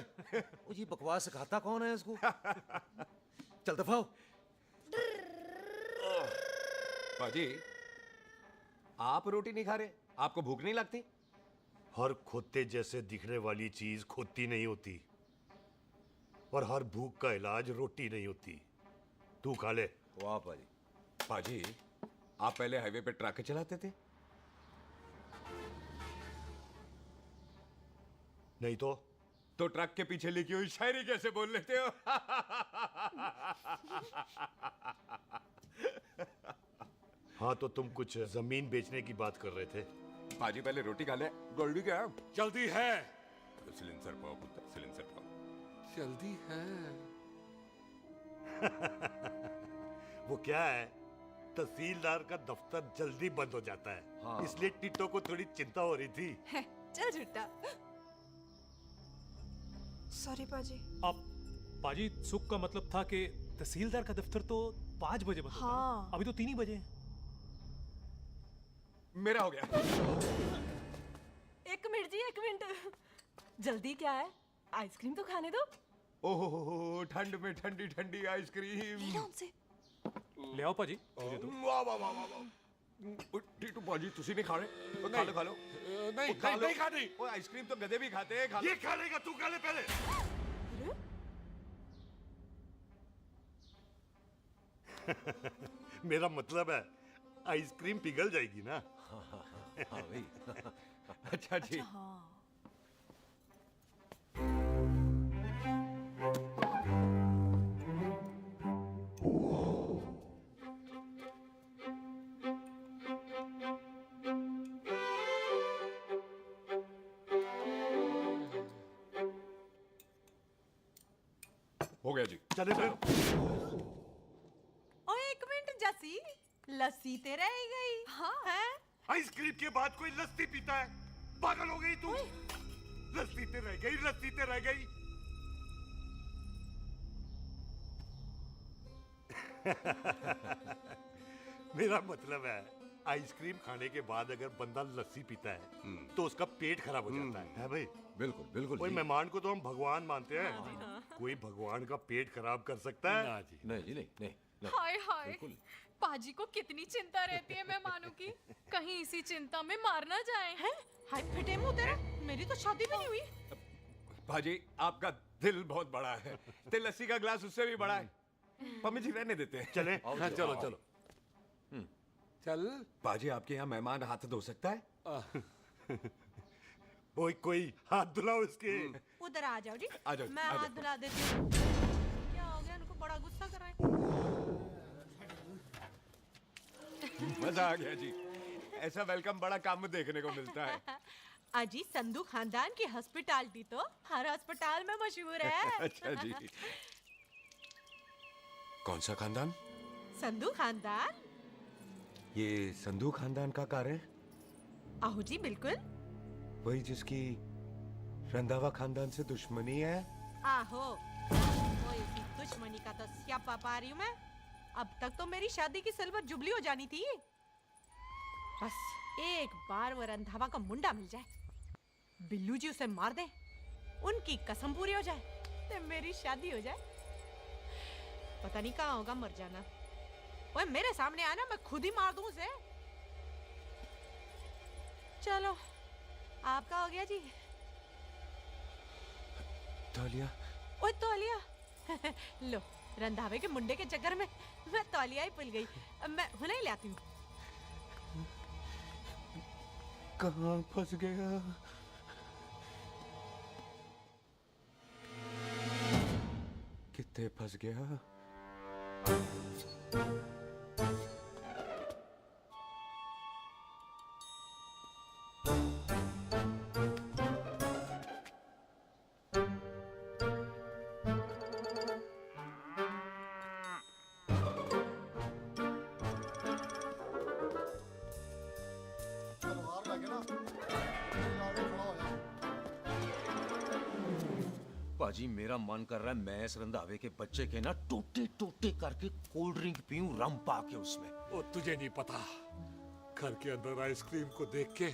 ओ ये बकवास सिखाता कौन है इसको? चल दफा हो। पाजी, आप रोटी नहीं खा रहे? आपको भूख नहीं लगती? हर खोते जैसे दिखने वाली चीज खोती नहीं होती, और हर भूख का इलाज रोटी नहीं होती। तू खा ले। वाह पाजी। पाजी, आप पहले हाईवे पे ट्रक चलाते थे? नहीं तो ट्रक के पीछे लिखी हुई शायरी कैसे बोल लेते हो? हाँ, तो तुम कुछ जमीन बेचने की बात कर रहे थे। पाजी पहले रोटी खा ले। गोल्डी क्या? जल्दी है। सिलेंसर पाओ पुत्र, सिलेंसर पाओ। जल्दी है। वो क्या है, तहसीलदार का दफ्तर जल्दी बंद हो जाता है। हाँ। इसलिए टिट्टो को थोड़ी चिंता हो रही थी। चल झूठा। सॉरी पाजी। अब पाजी, सुख का मतलब था कि तहसीलदार का दफ्तर तो 5 बजे बंद होता है। हाँ। अभी तो 3 ही बजे हैं। मेरा हो गया। एक मिनट जी, एक मिनट। जल्दी क्या है? आइसक्रीम तो खाने दो। ओहो, ठंड में ठंडी ठंडी आइसक्रीम। ले आओ पाजी, मुझे दो। वाह वाह वाह वाह। टीटू पाजी, तुसी नहीं खा रहे? खा लो खा लो। नहीं खानी। वो आइसक्रीम तो गधे भी खाते हैं। खा लो। ये खा लेगा, तू खा ले पहले। मेरा मतलब है आइसक्रीम पिघल जाएगी ना। हाँ भाई। अच्छा जी। हो गया जी। चले फिर। ओ एक मिनट जसी, लस्सी ते रह गई। हाँ हैं? आइसक्रीम के बाद कोई लस्सी पीता है? पागल हो गई तू? लस्सी ते रह गई, लस्सी ते रह गई। मेरा मतलब है आइसक्रीम खाने के बाद अगर बंदा लस्सी पीता है तो उसका पेट खराब हो जाता है भाई? बिल्कुल बिल्कुल। कोई मेहमान को तो हम भगवान मानते हैं, कोई भगवान का पेट खराब कर सकता है? ना जी, नहीं जी, नहीं। हाय हाय, पाजी को कितनी चिंता रहती है मेहमानों की, कहीं इसी चिंता में मार ना जाए। हैं? हाय फिटे मुंह तेरा, मेरी तो शादी भी नहीं हुई। भाजी, आपका दिल बहुत बड़ा है। ते लस्सी का ग्लास उससे भी बड़ा है। पम्मी जी रहने देते हैं। चले? हाँ, चलो चलो। चल पाजी, आपके यहाँ मेहमान हाथ धो सकता है? कोई हाथ धुलाओ इसके। उधर आ जाओ जी। आ जाओ, मैं आ जाओ। हाथ धुला देती हूँ। क्या हो गया, इनको बड़ा गुस्सा कर रहे हैं। मजा आ गया जी। ऐसा वेलकम बड़ा काम में देखने को मिलता है। अजी, संधू खानदान की हॉस्पिटैलिटी तो हर अस्पताल में मशहूर है। अच्छा जी। कौन सा खानदान? संधू खानदान। ये संधू खानदान का कार है? आहो जी, बिल्कुल। वही जिसकी रंधावा खानदान से दुश्मनी है? आहो, वो इसी दुश्मनी का तो स्यापा पा रही हूँ मैं। अब तक तो मेरी शादी की सिल्वर जुबली हो जानी थी। बस एक बार वो रंधावा का मुंडा मिल जाए, बिल्लू जी उसे मार दे, उनकी कसम पूरी हो जाए, तो मेरी शादी हो जाए। पता नहीं कहाँ होगा मर जाना। ओए मेरे सामने आना, मैं खुद ही मार दूं उसे। चलो आपका हो गया जी। तौलिया। ओए तौलिया लो, रंधावे के मुंडे के चक्कर में मैं तौलिया ही भूल गई। अब मैं हुने ही ले आती हूँ। कहाँ फंस गया? कितने फंस गया? पाजी मेरा मन कर रहा है मैं इस रंधावे के बच्चे के ना टोटे टोटे करके कोल्ड ड्रिंक पीऊं, रम पाके उसमें। वो तुझे नहीं पता, घर के अंदर आइसक्रीम को देख के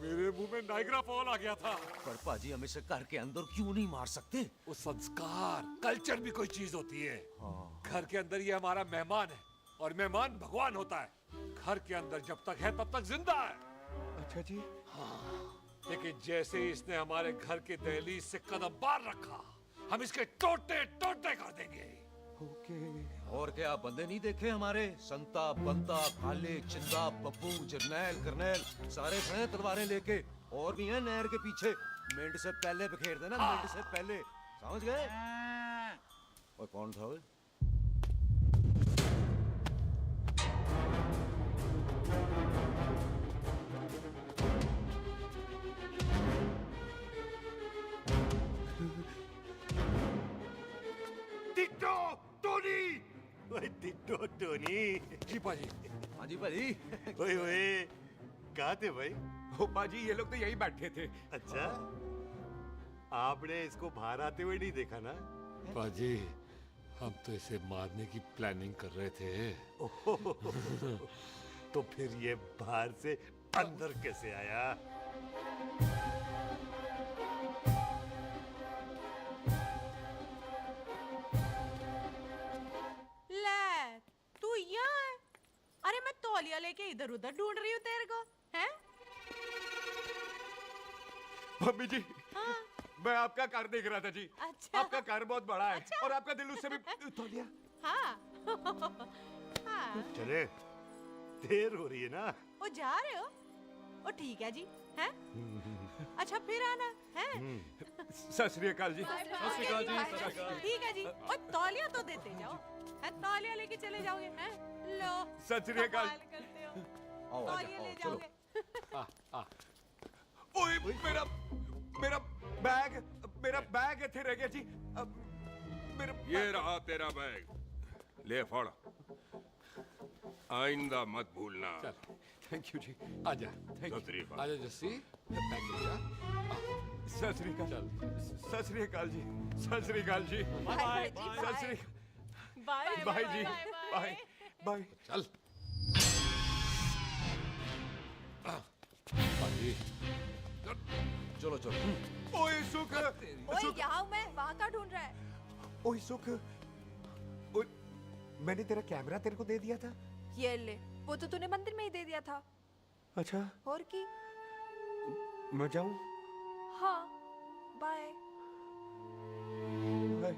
मेरे मुंह में नाइग्रा फॉल आ गया था। पर पाजी हम इसे घर के अंदर क्यों नहीं मार सकते? वो संस्कार कल्चर भी कोई चीज होती है। घर के अंदर ये हमारा मेहमान है और मेहमान भगवान होता है। घर के अंदर जब तक है तब तक जिंदा है। अच्छा जी। हाँ, लेकिन जैसे ही इसने हमारे घर के दहलीज से कदम बाहर रखा, हम इसके टोटे टोटे कर देंगे। ओके। और क्या बंदे नहीं देखे हमारे? संता, बंता, खाले, चिंदा, बब्बू, जरनैल, करनैल सारे खड़े तलवारें लेके। और भी हैं नहर के पीछे। मिंट से पहले बिखेर देना, मिंट से पहले। समझ गए? और कौन था वो? Ditto Tony. ओए टिट्टो टोनी। जी पाजी। हाँ जी पाजी। ओए ओए कहाँ थे भाई? ओ पाजी ये लोग तो यही बैठे थे। अच्छा, आपने इसको बाहर आते हुए नहीं देखा ना? पाजी हम तो इसे मारने की प्लानिंग कर रहे थे। तो फिर ये बाहर से अंदर कैसे आया? ले तू यहाँ है? अरे मैं तौलिया लेके इधर उधर ढूंढ रही हूँ तेरे को, हैं? मम्मी जी। हाँ? मैं आपका कार देख रहा था जी। अच्छा। आपका कार बहुत बड़ा है। अच्छा। और आपका दिल उससे भी तौलिया। हाँ हाँ। चले, देर हो रही है ना? वो जा रहे हो? ओ ठीक है जी, हैं? अच्छा फिर आना, हैं? सत श्री अकाल जी। सत श्री अकाल जी, सत श्री अकाल। ठीक है जी। और तौलिया तो देते जाओ, हैं? तौलिया लेके चले जाओगे, हैं? लो। सत श्री अकाल। कमाल करते हो। तौलिया ले जाओगे। ओए मेरा बैग इथे रह गया जी। ये रहा तेरा बैग, ले फड़। आइंदा मत भूलना। थैंक यू जी। आजा। सत श्री अकाल। आजा जस्सी। सत श्री अकाल। सत श्री अकाल जी। सत श्री अकाल जी। बाय सत श्री बाय बाय जी। Bye bye. चल पाजी चलो चलो। ओए सुख। ओए यहाँ हूँ मैं, वहाँ का ढूंढ रहा है? ओए सुख, मैंने तेरा कैमरा तेरे को दे दिया था। ये ले, वो तो तूने मंदिर में ही दे दिया था। अच्छा। और की? मैं जाऊं? हाँ, bye. Bye.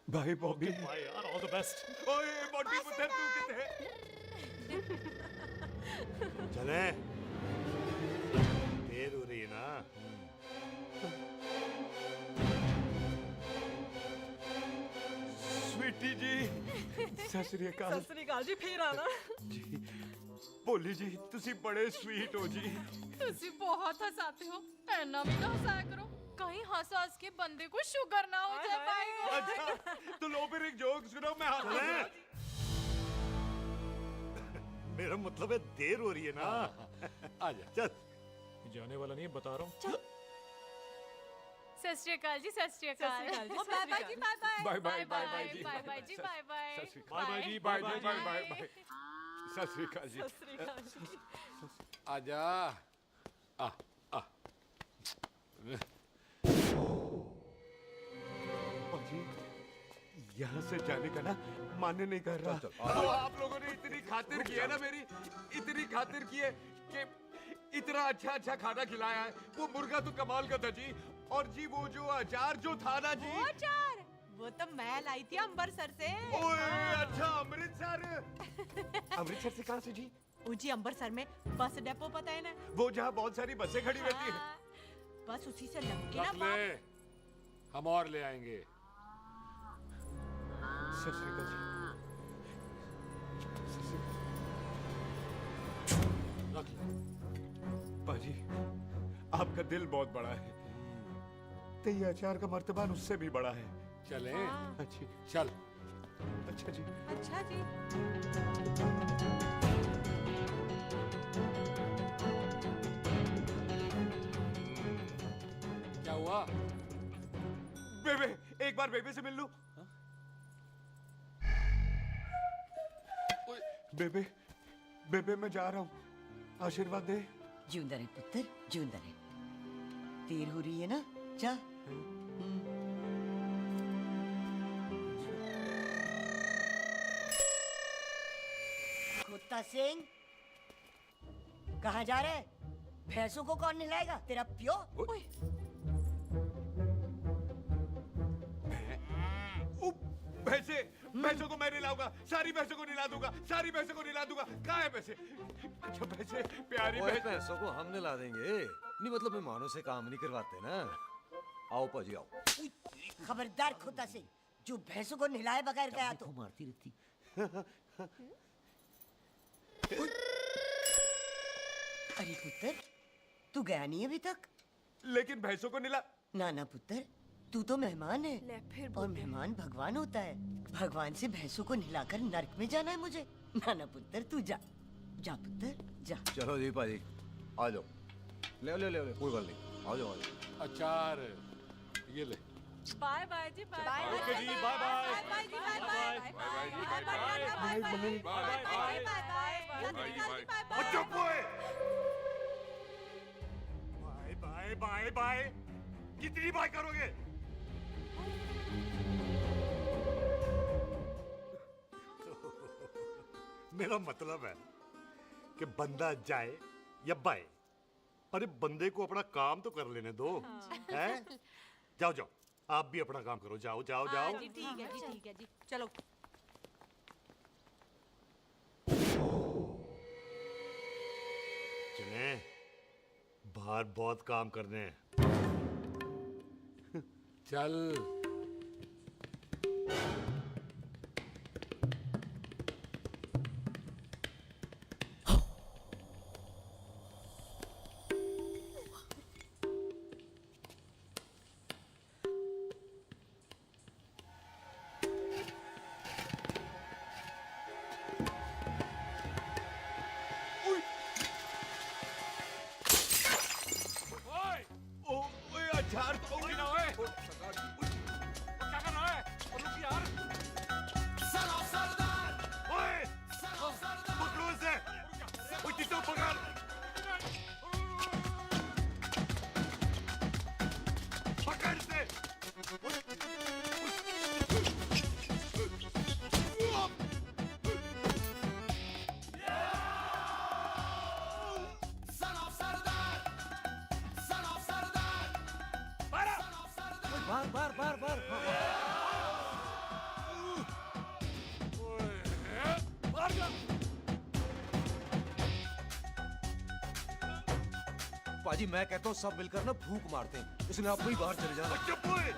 Bye Bobby. Bye यार, ऑल द बेस्ट। ओए बॉबी पुत्र तू किथे? चले, देर हो रही है ना? स्वीटी जी। सत श्री अकाल। सत श्री अकाल जी, फिर आना। जी भोली जी तुसी बड़े स्वीट हो जी। तुसी बहुत हंसाते हो, ऐना भी ना हंसाया करो, कहीं हंस हंस के बंदे को शुगर ना हो जाए पाएगा। अच्छा तो लो फिर एक जोक सुनो, मैं हंस। मेरा मतलब है देर हो रही है ना? आजा। चल। जाने वाला नहीं है, बता रहा हूँ। सत श्री अकाल जी, सत श्री अकाल। बाय बाय जी, bye bye. Bye bye bye जी। बाय बाय जी, बाय बाय। बाय बाय जी, बाय बाय बाय बाय। सत श्री अकाल जी। सत श्री अकाल जी। आजा। आ आ। जी यहाँ से जाने का ना मान्य नहीं कर रहा। चल, तो आप लोगों ने इतनी खातिर की है ना मेरी, इतनी खातिर की है कि इतना अच्छा अच्छा खाना खिलाया है। वो मुर्गा तो कमाल का था जी। और जी वो जो अचार जो था ना जी। वो अचार वो तो मैं लाई थी अमृतसर से। ओए अच्छा अमृतसर। अमृतसर से कहाँ से जी? जी अमृतसर में बस डिपो पता है ना? वो जहाँ बहुत सारी बसें खड़ी रहती है। बस उसी से लग के ना रख ले, हम और ले आएंगे। सत श्री अकाल जी। रख ले। पाजी आपका दिल बहुत बड़ा है। तो ये अचार का मर्तबान उससे भी बड़ा है। चलें? अच्छी चल। अच्छा जी। अच्छा जी। क्या हुआ? बेबे एक बार बेबे से मिल लूं। बेबे बेबे मैं जा रहा हूँ, आशीर्वाद दे। जिंदा रहे पुत्र, जिंदा रहे। देर हो रही है ना, जा। कुत्ता सिंह, कहाँ जा रहे? भैंसों को कौन नहलाएगा? तेरा प्यो? भैंसों को मैं नहलाऊंगा, सारी भैंसों को नहला दूंगा, सारी भैंसों को नहला दूंगा। कहाँ है भैंसे? अच्छा भैंसे, प्यारी भैंसे। पैसों को हम नहला देंगे। नहीं मतलब मेहमानों से काम नहीं करवाते ना। आओ पाजी आओ। खबरदार कुत्ता सिंह, जो भैंसों को नहलाए बगैर गया तो मारती रहती। अरे पुत्र, तू गया नहीं अभी तक? लेकिन भैंसों को नहला। ना ना पुत्र, तू तो मेहमान है। ले फिर और मेहमान भगवान होता है। भगवान से भैंसों को नहलाकर नरक में जाना है मुझे। ना ना पुत्र, तू जा, जा पुत्र, जा। चलो जी पाजी, आ जाओ। ले ले ले ले, कोई बात नहीं। आ जाओ आ जाओ। अचार ये ले। बाय बाय जी, बाय बाय। ओके जी, बाय बाय। बाय जी, बाय बाय। Bye bye. चुप हुए। Bye bye bye bye. कितनी बाय करोगे? मेरा मतलब है कि बंदा जाए या बाय, अरे बंदे को अपना काम तो कर लेने दो। हैं? जाओ जाओ, आप भी अपना काम करो। जाओ जाओ जाओ। जी ठीक है जी, ठीक है जी, चलो। चले, बाहर बहुत काम करने हैं। चल। अचार तो होगी ना। ओए क्या कर रहा है? रुक यार। सरदार, ओए, पकड़ो इसे। ओए टिटू पकड़। पकड़ इसे। बार बार बार बार। पाजी मैं कहता हूँ सब मिलकर ना फूंक मारते हैं, इसलिए आप ही बाहर चले जाना। चुप हुए।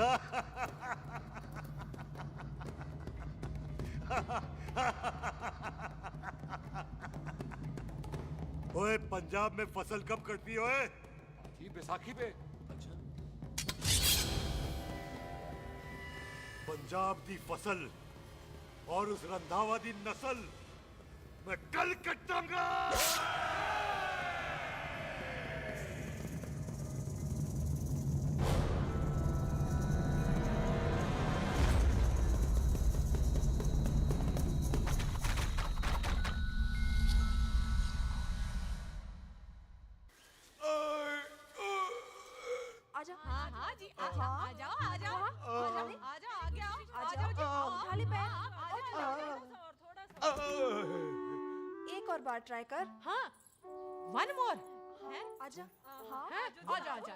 ओए पंजाब में फसल कब कटती है ओए? थी बैसाखी पे। पंजाब दी फसल और उस रंधावा दी नस्ल मैं कल कटांगा। आजा हाँ हाँ जी आ जाओ आ जाओ आ जाओ आ जाओ आगे आओ आ जाओ जी उठा ले पैर एक और बार ट्राई कर। हाँ वन मोर है आजा हाँ आजा आजा आजा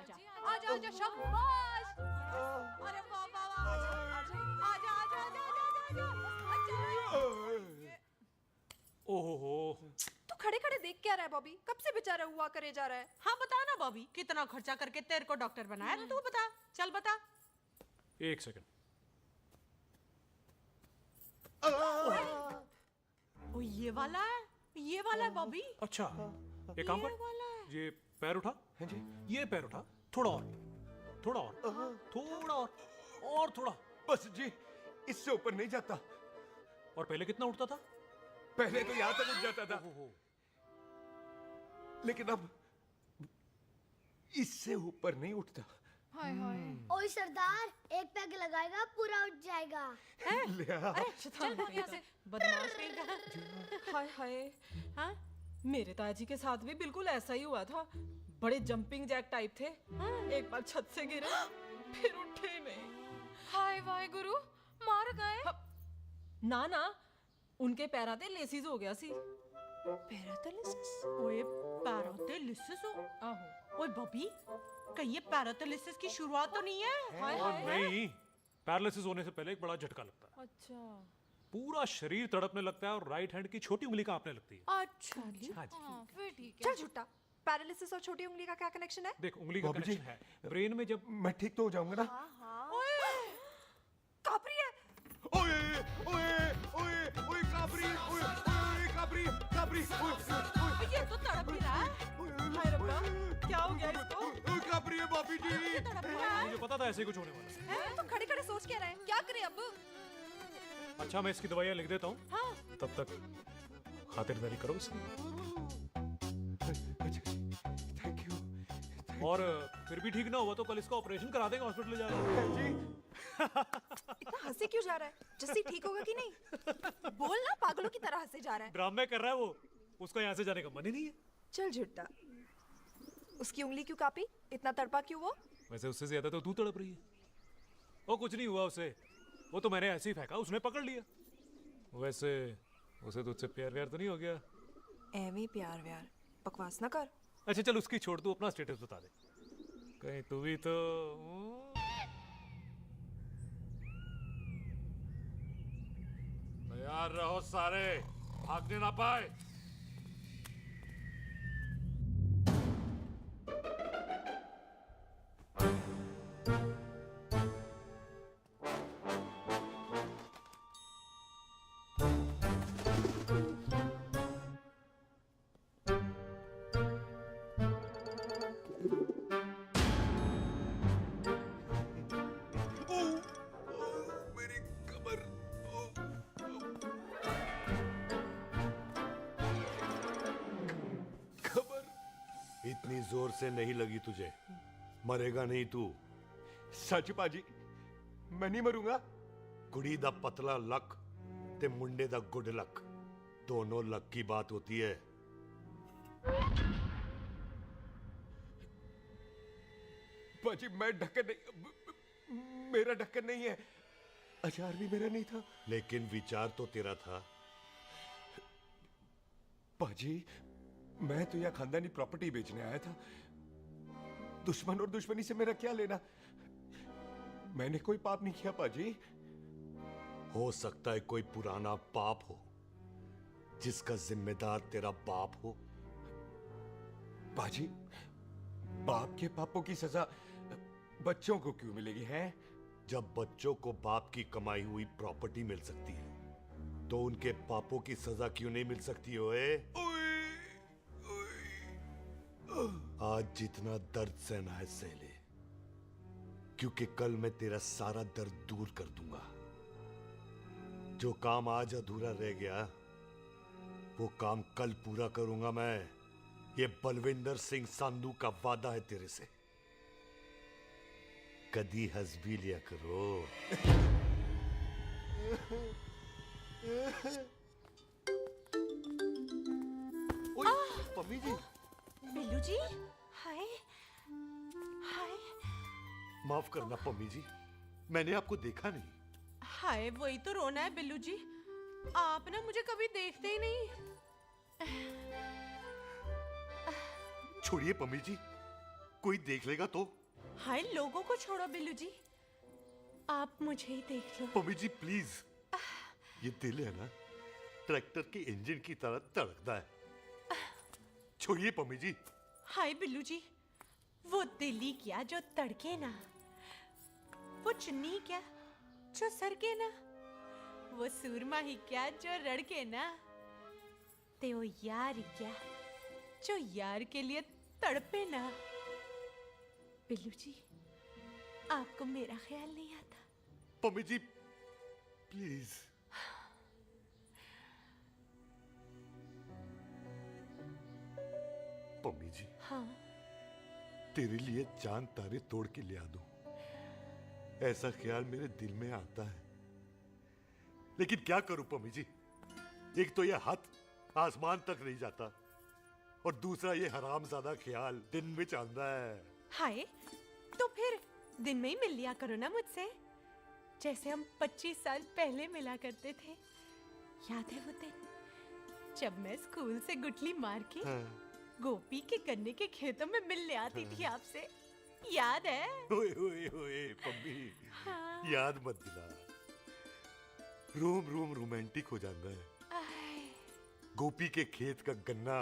आजा आजा शाबाश अरे वाह वाह वाह आजा आजा आजा आजा आजा ओहो तू खड़े खड़े देख क्या रहा है बॉबी? कब से बेचारा हुआ करे जा रहा है? हाँ बता ना बॉबी, कितना खर्चा करके तेरे को डॉक्टर बनाया तू बता, चल बता। एक सेकंड। ओ ये वाला है बॉबी। अच्छा एक काम कर, ये पैर उठा। हाँ जी। ये पैर उठा, थोड़ा और थोड़ा और थोड़ा। बस जी, इससे ऊपर नहीं जाता। और पहले कितना उठता था? पहले तो यहाँ तक उठ जाता था, लेकिन अब इससे ऊपर नहीं उठता। हाय हाय। ओए सरदार, एक पैग लगाएगा पूरा उठ जाएगा। चल भाग यहाँ से, बदमाश कहीं का। हाय हाय। हाँ मेरे ताजी के साथ भी बिल्कुल ऐसा ही हुआ था। बड़े जंपिंग जैक टाइप थे। एक बार छत से गिरे फिर उठे नहीं। हाय वाहे गुरु, मार गए? ना ना, उनके पैरा ते लेसिस हो गया सी। पैरालिसिस? ओए पैरालिसिस हो? आहो। ओए बॉबी, कहीं ये पैरालिसिस की शुरुआत तो नहीं है? हाय हाय। नहीं, पैरालिसिस होने से पहले एक बड़ा झटका लगता है। अच्छा। पूरा शरीर तड़पने लगता है और राइट हैंड की छोटी उंगली कांपने लगती है। अच्छा जी। हाँ जी। फिर ठीक है। चल झूठा, पैरालिसिस और छोटी उंगली का क्या कनेक्शन है? देख उंगली का कनेक्शन है ब्रेन में। जब मैं ठीक तो हो जाऊंगा ना? ओए कापरी है। ओए ओए ओए ओए काबरी, ओए ओए काबरी काबरी, ओए ये तो तड़प ही रहा है। हाय रब्बा, क्या हो गया इसको? ओए काबरी है बाबी जी। मुझे पता था ऐसे ही कुछ होने वाला है। तो खड़े खड़े सोच क्या रहे हैं? क्या करें अब? अच्छा मैं इसकी दवाइयाँ लिख देता हूँ। हाँ। तब तक खातिरदारी करो इसकी। Thank you. और फिर भी ठीक ना हुआ तो कल इसका ऑपरेशन करा देंगे हॉस्पिटल जाकर। इतना हंसे क्यों जा रहा है? जस्सी ठीक होगा कि नहीं? बोल ना, पागलों की तरह हंसे जा रहा है। ड्रामे कर रहा है वो, उसका यहाँ से जाने का मन ही नहीं है। चल झूठा, उसकी उंगली क्यों कापी? इतना तड़पा क्यों वो? वैसे उससे ज्यादा तो तू तड़प रही है। वो कुछ नहीं हुआ उसे, वो तो मैंने ऐसे ही फेंका, उसने पकड़ लिया। वैसे उसे तुझसे प्यार व्यार तो नहीं हो गया? एਵੇਂ प्यार व्यार बकवास ना कर। अच्छा चल उसकी छोड़, तू अपना स्टेटस बता दे। कहीं तू भी तो तैयार रहो सारे, भागने ना पाए। इतनी जोर से नहीं लगी तुझे, मरेगा नहीं तू। सच पाजी, मैं नहीं मरूंगा। कुड़ी दा पतला लक ते मुंडे दा गुड लक, दोनों लक की बात होती है। पाजी मैं ढक्कन नहीं, मेरा ढक्कन नहीं है। अचार भी मेरा नहीं था। लेकिन विचार तो तेरा था। पाजी मैं तो यहाँ खानदानी प्रॉपर्टी बेचने आया था। दुश्मन और दुश्मनी से मेरा क्या लेना? मैंने कोई पाप नहीं किया पाजी। हो सकता है कोई पुराना पाप हो जिसका जिम्मेदार तेरा बाप हो। पाजी बाप के पापों की सजा बच्चों को क्यों मिलेगी है? जब बच्चों को बाप की कमाई हुई प्रॉपर्टी मिल सकती है तो उनके पापों की सजा क्यों नहीं मिल सकती ओए? आज जितना दर्द सहना है सह ले, क्योंकि कल मैं तेरा सारा दर्द दूर कर दूंगा। जो काम आज अधूरा रह गया वो काम कल पूरा करूंगा मैं। ये बलविंदर सिंह संधू का वादा है तेरे से। कदी हंस भी लिया करो। मम्मी जी। बिल्लू जी, हाय हाय। माफ करना पम्मी जी, मैंने आपको देखा नहीं। हाय, वही तो रोना है बिल्लू जी। आप ना मुझे कभी देखते ही नहीं। छोड़िए पम्मी जी, कोई देख लेगा तो। हाय, लोगों को छोड़ो बिल्लू जी, आप मुझे ही देख लो। पम्मी जी प्लीज, ये दिल है ना ट्रैक्टर के इंजन की तरह धड़कता है। छोड़िए पम्मी जी। हाय बिल्लू जी, वो दिल्ली क्या जो तड़के ना, वो चुन्नी क्या जो सरके ना, वो सूरमा ही क्या जो रड़के ना, ते वो यार ही क्या जो यार के लिए तड़पे ना। बिल्लू जी, आपको मेरा ख्याल नहीं आता? पम्मी जी प्लीज। पम्मी जी, हाँ, तेरे लिए चांद तारे तोड़ के ले आ दूं, ऐसा ख्याल मेरे दिल में आता है। लेकिन क्या करूं पम्मी जी, एक तो ये हाथ आसमान तक नहीं जाता और दूसरा ये हरामजादा ख्याल दिन में चांदा है। हाय, तो फिर दिन में ही मिल लिया करो ना मुझसे, जैसे हम 25 साल पहले मिला करते थे। याद है वो दिन जब मैं स्कूल से गुटली मार के गोपी के गन्ने के खेतों में मिलने आती थी आपसे? याद है? ओए ओए ओए पम्मी, हाँ। याद मत दिला, रोम रोम रोमांटिक हो जाता है। गोपी के खेत का गन्ना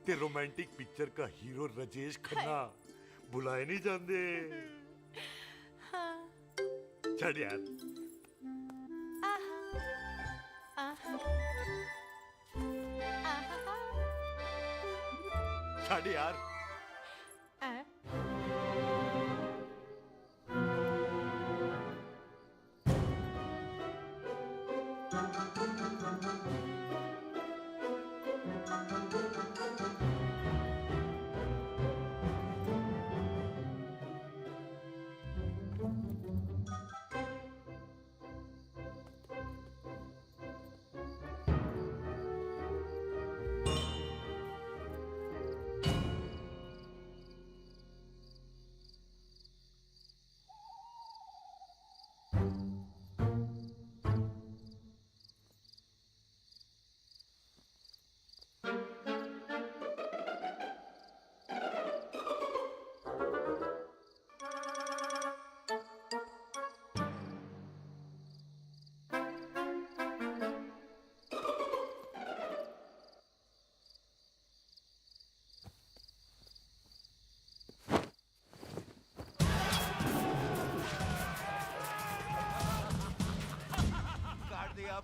ते रोमांटिक पिक्चर का हीरो राजेश खन्ना बुलाए नहीं जाते। हाँ। चल यार। चल यार।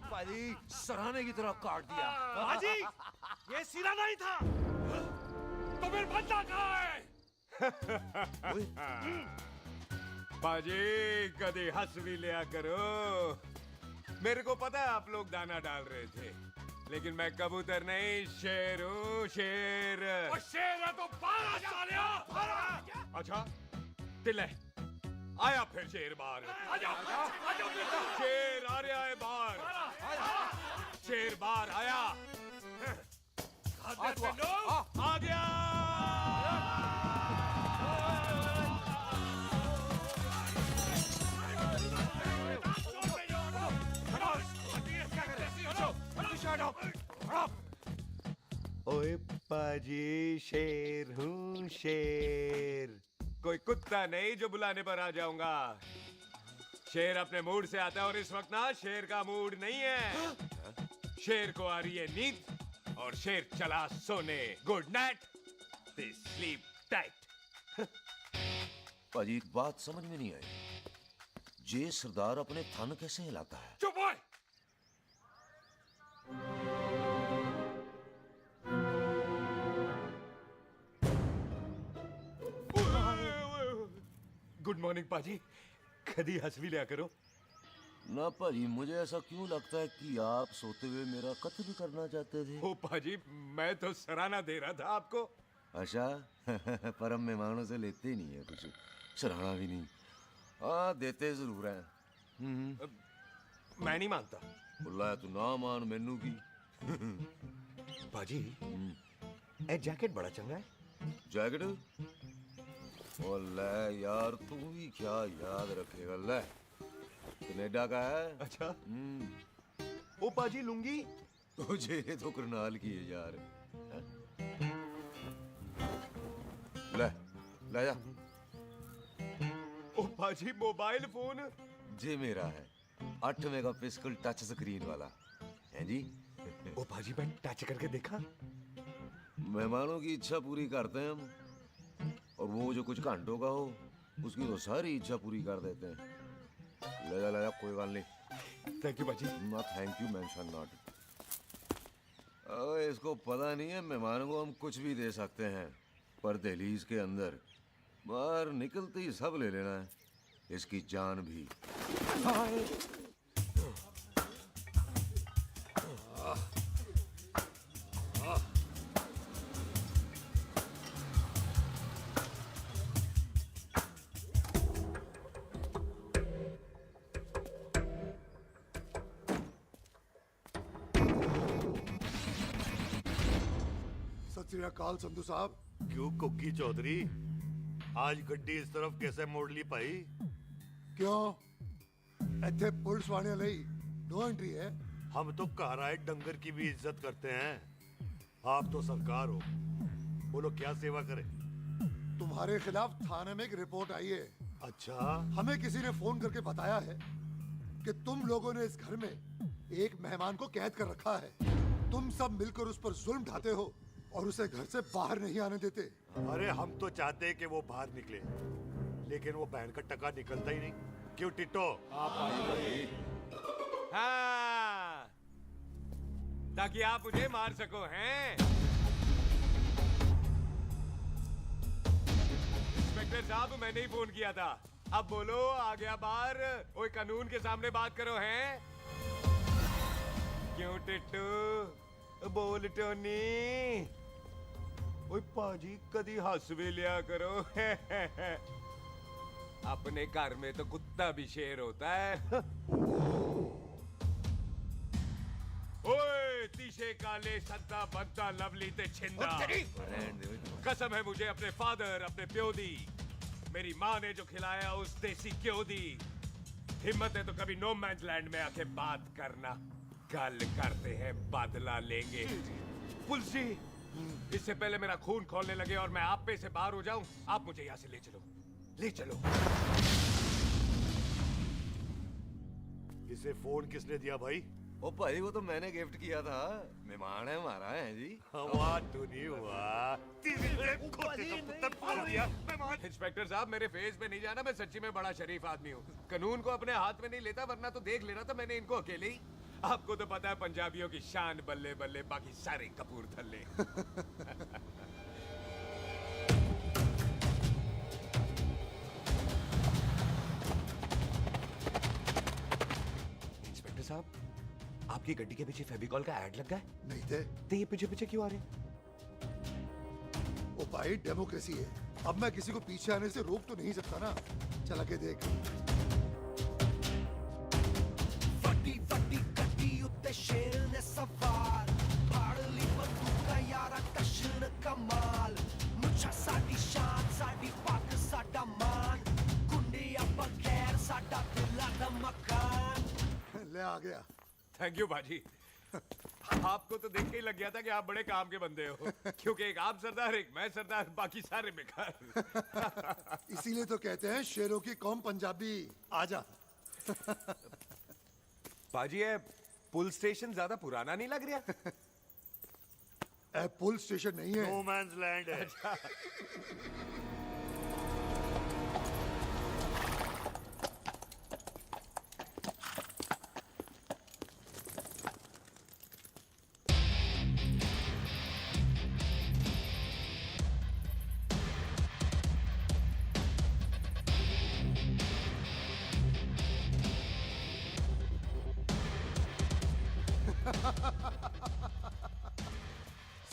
पाजी, सराहने की तरह काट दिया। पाजी, ये सिरा नहीं था। तो फिर बंदा कहाँ है? बाजी, कभी हंस भी लिया करो। मेरे को पता है आप लोग दाना डाल रहे थे, लेकिन मैं कबूतर नहीं शेर हूँ, शेर। और शेर है तो बाहर सालिया। अच्छा, दिल आया फिर शेर बाहर। शेर आ रहा है बाहर। शेर बाहर आया। आ गया। ओए पाजी, शेर हूँ शेर। कोई कुत्ता नहीं जो बुलाने पर आ जाऊंगा। शेर अपने मूड से आता है और इस वक्त ना शेर का मूड नहीं है। शेर को आ रही है नींद और शेर चला सोने। Good night, sleep tight. पाजी, एक बात समझ में नहीं आई। जे सरदार अपने थन कैसे हिलाता है? चुप ओए! गुड मॉर्निंग पाजी, कदी हंस भी लिया करो। ना भाजी, मुझे ऐसा क्यों लगता है कि आप सोते हुए मेरा कत्ल करना चाहते थे? ओ पाजी, मैं तो सराहना दे रहा था आपको। अच्छा पर हम मेहमानों से लेते ही नहीं है कुछ, सराहना भी नहीं। हाँ, देते जरूर हैं। मैं नहीं मानता। बुला तू ना मान, मैनू की। पाजी, ए जैकेट बड़ा चंगा है। जैकेट? ओ ले यार, तू भी क्या याद रखेगा। ले, कनेडा का है। अच्छा। ओ पाजी, लुंगी? तुझे तो करनाल की है यार। ले, ले जा। ओ पाजी, मोबाइल फोन? जे मेरा है, 8 मेगापिक्सल टच स्क्रीन वाला है जी। ओ पाजी, मैं टच करके देखा। मेहमानों की इच्छा पूरी करते हैं हम, और वो जो कुछ घंटों का हो उसकी तो सारी इच्छा पूरी कर देते हैं। ले जा, कोई बात नहीं। थैंक यू बाजी। ना थैंक यू मेंशन नॉट। इसको पता नहीं है, मेहमानों को हम कुछ भी दे सकते हैं, पर दहलीज के अंदर बाहर निकलते ही सब ले लेना है, इसकी जान भी। सत श्री अकाल संधू साहब। क्यों कुक्की चौधरी, आज गड्डी इस तरफ कैसे मोड़ ली पाई? क्यों इतने पुलिस वाले नहीं नो एंट्री है? हम तो घर आए डंगर की भी इज्जत करते हैं। आप तो सरकार हो, बोलो क्या सेवा करें? तुम्हारे खिलाफ थाने में एक रिपोर्ट आई है। अच्छा? हमें किसी ने फोन करके बताया है कि तुम लोगों ने इस घर में एक मेहमान को कैद कर रखा है। तुम सब मिलकर उस पर जुल्म ढाते हो और उसे घर से बाहर नहीं आने देते। अरे हम तो चाहते हैं कि वो बाहर निकले, लेकिन वो बहन का टका निकलता ही नहीं। क्यों टिट्टो? हाँ, ताकि आप मुझे मार सको, हैं? इंस्पेक्टर साहब, मैंने ही फोन किया था। अब बोलो, आ गया बाहर? ओए, कानून के सामने बात करो, हैं? क्यों टिट्टू? बोल टोनी। ओए पाजी, कदी हंस भी लिया करो। अपने घर में तो कुत्ता भी शेर होता है। ओए तीशे काले संता बनता लवली ते छिंदा, कसम है मुझे अपने फादर, अपने प्यो दी, मेरी माँ ने जो खिलाया उस देसी क्यों दी। हिम्मत है तो कभी नो मैंस लैंड में आके बात करना। कल करते हैं, बदला लेंगे। पुलिस जी, इससे पहले मेरा खून खोलने लगे और मैं आप पे से बाहर हो जाऊं, आप मुझे यहाँ से ले चलो, ले चलो। इसे फोन किसने दिया भाई? ओ भाई, वो तो मैंने गिफ्ट किया था। मेहमान है हमारा, है जी। वाह टोनी वाह। इंस्पेक्टर साहब, मेरे फेस पे नहीं जाना, मैं सच्ची में बड़ा शरीफ आदमी हूँ। कानून को अपने हाथ में नहीं लेता, वरना तो देख लेना था मैंने इनको अकेले ही। आपको तो पता है पंजाबियों की शान बल्ले बल्ले, बाकी सारे कपूरथल्ले। इंस्पेक्टर साहब, आपकी गड्डी के पीछे फेविकॉल का ऐड लग गया है? नहीं थे। तो ये पीछे पीछे क्यों आ रहे? ओ भाई, डेमोक्रेसी है। अब मैं किसी को पीछे आने से रोक तो नहीं सकता ना। चला के देख। ਵੱਡੀ ਵੱਡੀ ਗੱਡੀ ਉੱਤੇ ਸ਼ੇਰ ਨੇ ਸਵਾਰ, ਫਾੜ ਲਈ ਬੰਦੂਕਾਂ ਯਾਰਾ ਟਸ਼ਨ ਕਮਾਲ, ਮੁੱਛਾਂ ਸਾਡੀ ਸ਼ਾਨ, ਸਾਡੀ ਪੱਗ ਸਾਡਾ ਮਾਨ, ਗੁੰਡੇ ਆਪਾਂ ਗੈਰ, ਸਾਡਾ ਦਿਲਾਂ ਦਾ ਮਕਾਨ। ले आ गया। थैंक यू बाजी। आपको तो देख के ही लग गया था कि आप बड़े काम के बंदे हो, क्योंकि एक आप सरदार, एक मैं सरदार, बाकी सारे बेकार। इसीलिए तो कहते हैं शेरों की कौम पंजाबी। आजा। बाजी, ये पुलिस स्टेशन ज्यादा पुराना नहीं लग रहा? पुलिस स्टेशन नहीं है, नो मैंस लैंड है। अच्छा।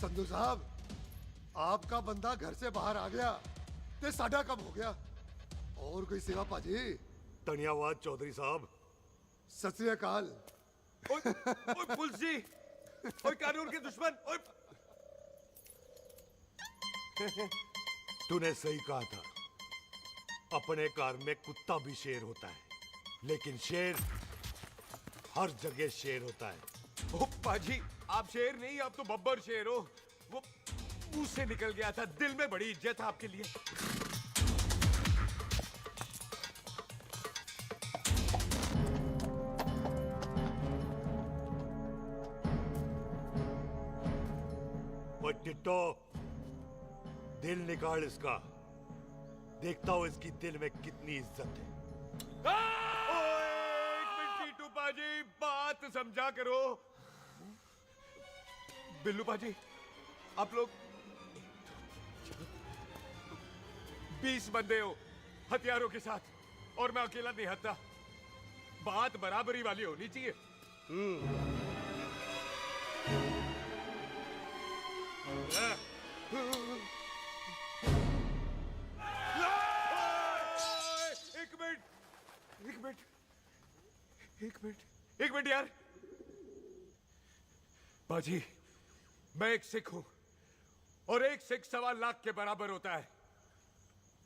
संधू साहब, आपका बंदा घर से बाहर आ गया ते साडा कम हो गया। और कोई सेवा पाजी? धन्यवाद चौधरी साहब। सत श्री अकाल। ओए पुलिस जी, ओए कानून के दुश्मन, ओए। तूने सही कहा था, अपने कार में कुत्ता भी शेर होता है, लेकिन शेर हर जगह शेर होता है। ओ पाजी, आप शेर नहीं, आप तो बब्बर शेर हो। वो मुंह से निकल गया था, दिल में बड़ी इज्जत है आपके लिए। ओए टिट्टो, दिल निकाल इसका, देखता हूं इसकी दिल में कितनी इज्जत है। एक मिनट टीटू पाजी, बात समझा करो। बिल्लू पाजी, आप लोग 20 बंदे हो हथियारों के साथ, और मैं अकेला नहीं हत्ता। बात बराबरी वाली होनी चाहिए। एक मिनट यार। बाजी, मैं एक सिख हूं, और एक सिख 1.25 लाख के बराबर होता है।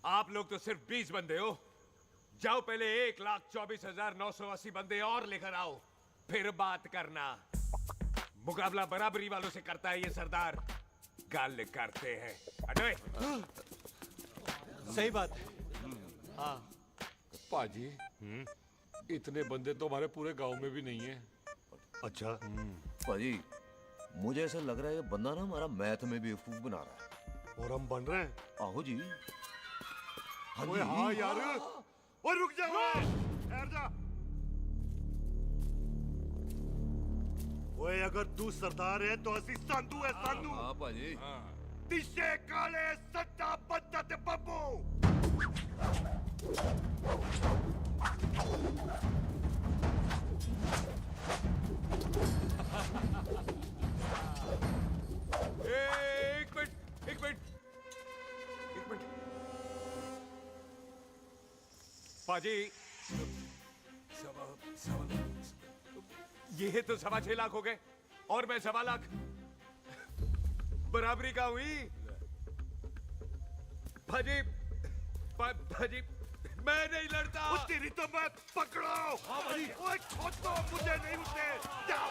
आप लोग तो सिर्फ 20 बंदे हो। जाओ पहले 1,24,980 बंदे और लेकर आओ, फिर बात करना। मुकाबला बराबरी वालों से करता है ये सरदार, गाल करते हैं। अरे सही बात है। हाँ पाजी, इतने बंदे तो हमारे पूरे गांव में भी नहीं है। अच्छा पाजी, मुझे ऐसा लग रहा है ये बंदा ना हमारा मैथ में बेवकूफ बना रहा है। और हम बन रहे हैं? आहो जी। हाँ ओए जी। हाँ यार, ओए रुक जा, ठहर जा। ओए अगर तू सरदार है तो असी संधू है, संधू। हाँ पाजी। दिशे काले सट्टा बद्दा ते बब्बू। एक मिनट। पाजी, ये तो 6.25 लाख हो गए, और मैं 1.25 लाख। बराबरी का हुई। भाजी, भाजी, मैं नहीं लड़ता। तेरी तो मैं पकड़ो। हाँ भाई। ओए खोद दो, मुझे नहीं उठने। जाओ।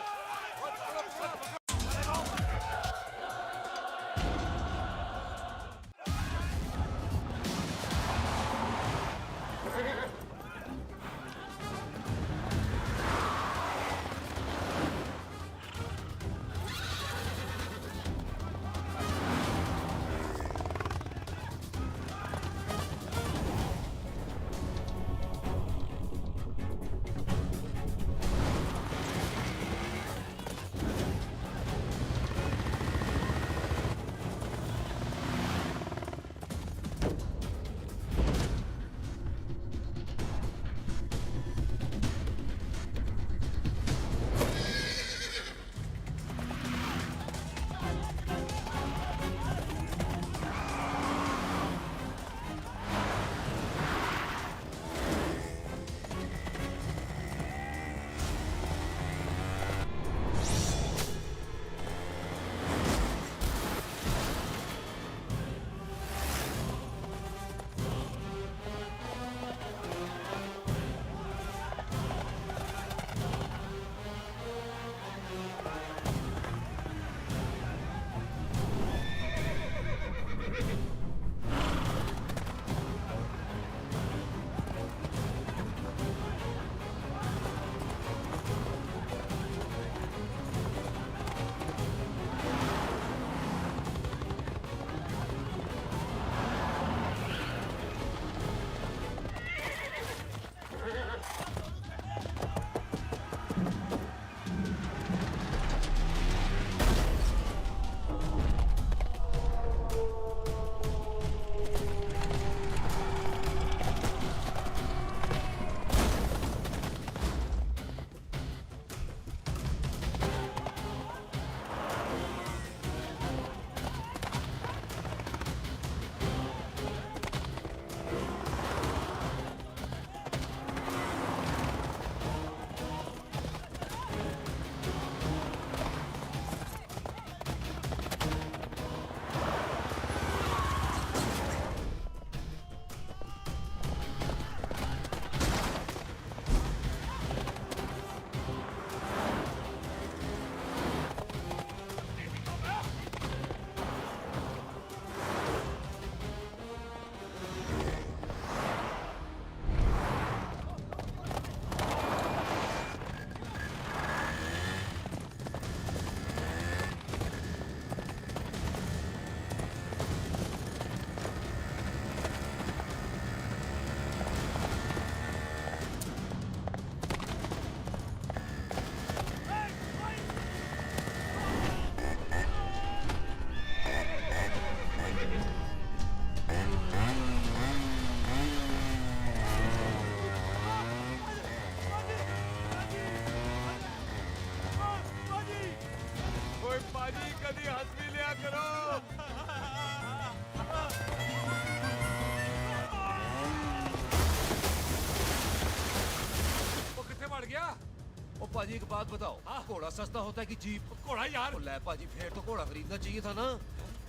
पाजी एक बात बताओ, घोड़ा सस्ता होता है कि जीप? घोड़ा यार। ले पाजी, फिर तो घोड़ा खरीदना चाहिए था ना।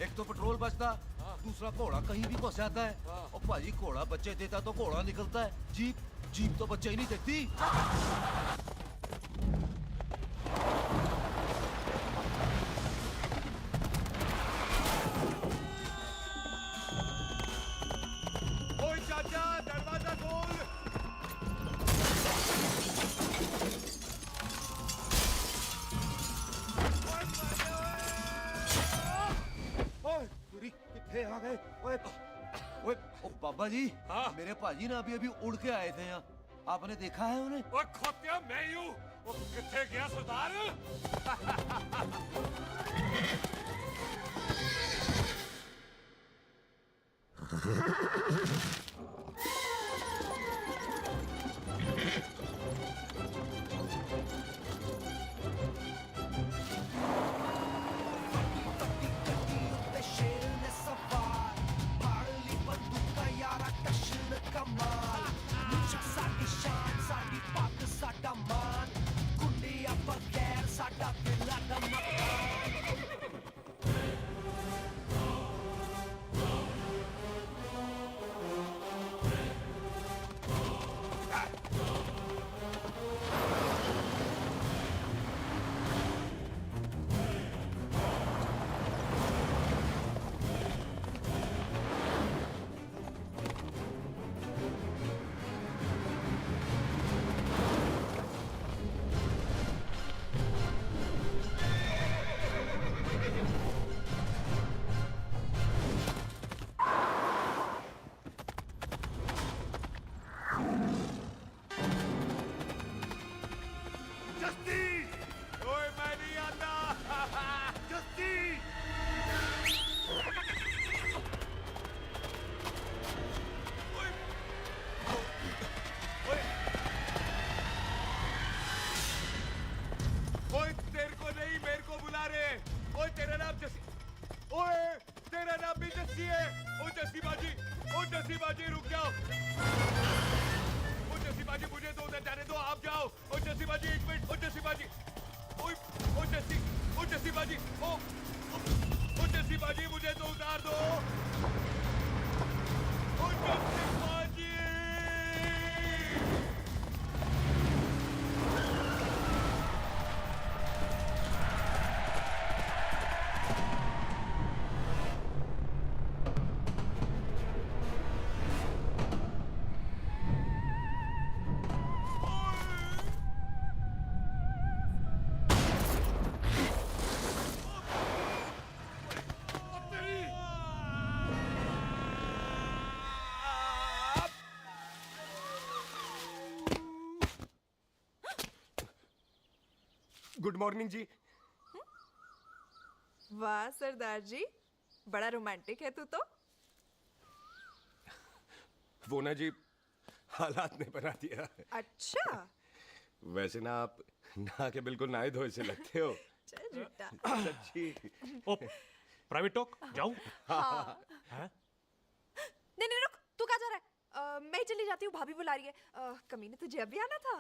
एक तो पेट्रोल बचता, दूसरा घोड़ा कहीं भी फंस जाता है। और पाजी घोड़ा बच्चे देता तो घोड़ा निकलता है, जीप तो बच्चे ही नहीं देती। ओए चाचा, दरवाजा खोल। कितने आ गए? ओए ओए ओ बाबा जी, मेरे पाजी ना अभी उड़ के आए थे यहाँ, आपने देखा है उन्हें? ओए खोतिया, मैं ही हूँ। वो कितने गया सरदार? ਤੇ ਸ਼ੇਰ ਨੇ ਸਵਾਰ ਫੜ ਲਈ ਬੰਦੂਕਾਂ ਯਾਰਾ ਟਸ਼ਨ ਕਮਾਲ ਮੁੱਛਾਂ ਸਾਡੀ ਸ਼ਾਨ ਸਾਡੀ ਪੱਗ ਸਾਡਾ ਮਾਨ ਗੁੰਡਿਆਂ ਬਗੈਰ ਸਾਡਾ ਦਿਲਾਂ ਦਾ ਮਕਾਨ ओए मैं नहीं आता। ओए तेरे को नहीं, मेरे को बुला रहे। ओए तेरा नाम जसी, ओए तेरा नाम भी जस्सी है। ओ जस्सी बाजी, ओ जस्सी बाजी रुक जाओ। ओ जस्सी बाजी मुझे तो उधर जाने दो, आप जाओ। ओ जस्सी बाजी एक मिनट। ओ जस्सी बाजी, ओ जस्सी बाजी, ओ जस्सी बाजी मुझे तो उतार दो। ओ जस्सी बाजी। गुड मॉर्निंग जी। वाह सरदार जी, बड़ा रोमांटिक है तू तो। वो ना जी, हालात ने बना दिया। अच्छा। वैसे ना आप नहा के बिल्कुल नहाए धोए से लगते हो। चल झूठा। सच्ची। ओ, प्राइवेट टॉक जाऊं? हाँ। हैं? नहीं नहीं रुक, तू कहाँ जा रहा है? मैं ही चली जाती हूँ, भाभी बुला रही है। कमीने तुझे अभी आना था।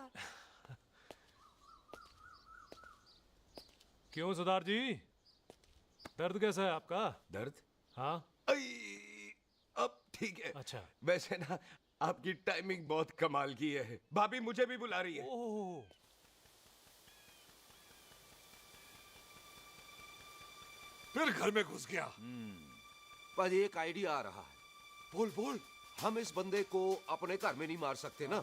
क्यों सरदार जी, दर्द कैसा है आपका? दर्द? हाँ। अब ठीक है। अच्छा। वैसे ना आपकी टाइमिंग बहुत कमाल की है। भाभी मुझे भी बुला रही है। फिर घर में घुस गया। पाजी एक आइडिया आ रहा है। बोल। हम इस बंदे को अपने घर में नहीं मार सकते ना,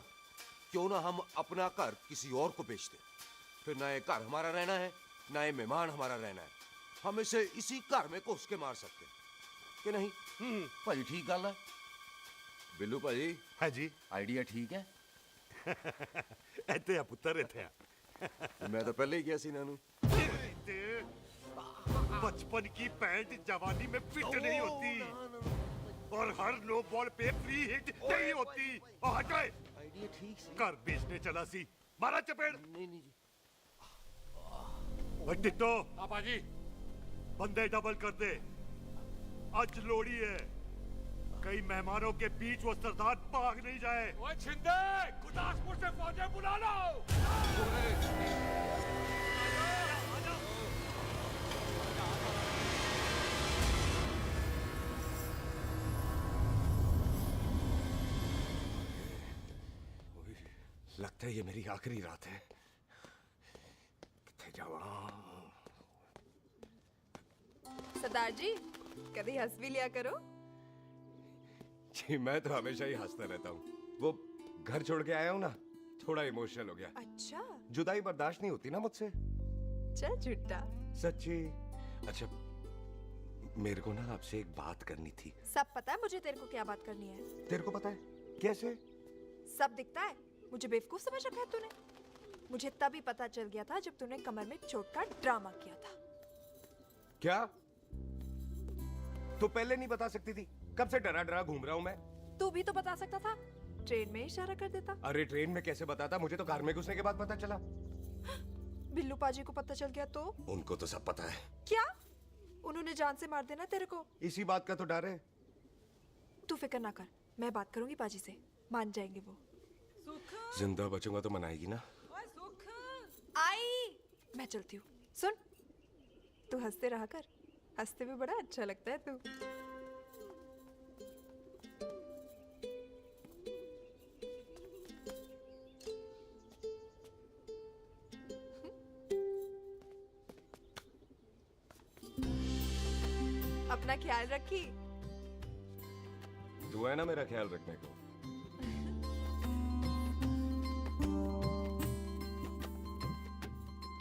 क्यों ना हम अपना घर किसी और को बेच दें। फिर ना ये घर हमारा रहना है, ना ये मेहमान हमारा रहना है। हम इसे इसी घर में घुस के मार सकते हैं कि नहीं? भाजी ठीक गल है। बिल्लू भाजी। हाँ जी। आइडिया ठीक है। ਇੱਥੇ ਆ ਪੁੱਤਰ ਇੱਥੇ ਆ। मैं तो पहले ही किया सी नानू। बचपन की पैंट जवानी में फिट नहीं होती और हर नो बॉल पे फ्री हिट नहीं होती। और हटाए। आइडिया ठीक सी। घर बेचने चला सी, मारा चपेड़। नहीं नहीं जी। टिट्टो। हाँ पाजी। बंदे डबल कर दे, आज लोड़ी है। कई मेहमानों के बीच वो सरदार भाग नहीं जाए। ओए छिंदे, गुरदासपुर से फौजें बुला लो। लगता है ये मेरी आखिरी रात है। किथे जावा? सरदार जी कभी हंस भी लिया करो। जी मैं तो हमेशा ही हंसता रहता हूँ। वो घर छोड़ के आया हूँ ना, थोड़ा इमोशनल हो गया। अच्छा जुदाई बर्दाश्त नहीं होती ना मुझसे। चल झूठा। सच्ची। अच्छा मेरे को ना आपसे एक बात करनी थी। सब पता है मुझे तेरे को क्या बात करनी है। तेरे को पता है? कैसे? सब दिखता है। मुझे बेवकूफ समझ रखा है तूने। मुझे तभी पता चल गया था जब तूने कमर में चोट का ड्रामा किया था। क्या? तो पहले नहीं बता सकती थी? कब से डरा डरा घूम रहा हूँ मैं। तू भी तो बता सकता था, ट्रेन में इशारा कर देता। अरे ट्रेन में कैसे बताता? मुझे तो कार में घुसने के बाद पता चला। बिल्लू पाजी को पता चल गया तो? उनको तो सब पता है। क्या? उन्होंने जान से मार देना तेरे को। इसी बात का तो डर है। तू फिक्र ना कर, मैं बात करूंगी पाजी से, मान जाएंगे वो। जिंदा बचूंगा तो मनाएगी ना? आई मैं चलती हूँ। सुन, तू हंसते रहा कर, हंसते में बड़ा अच्छा लगता है तू। अपना ख्याल रखी। तू है ना मेरा ख्याल रखने को।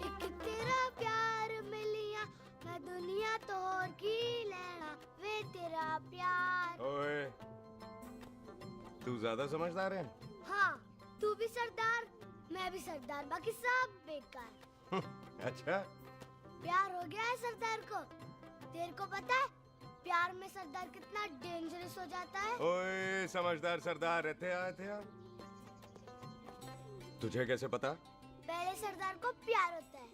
एक तेरा प्यार मिलिया मैं दुनिया तोड़ की लेना वे तेरा प्यार। ओए तू ज्यादा समझदार है। हाँ तू भी सरदार, मैं भी सरदार, बाकी सब बेकार। अच्छा प्यार हो गया है सरदार को। तेरे को पता है प्यार में सरदार कितना डेंजरस हो जाता है। ओए समझदार सरदार रहते आए थे यार। तुझे कैसे पता? पहले सरदार को प्यार होता है,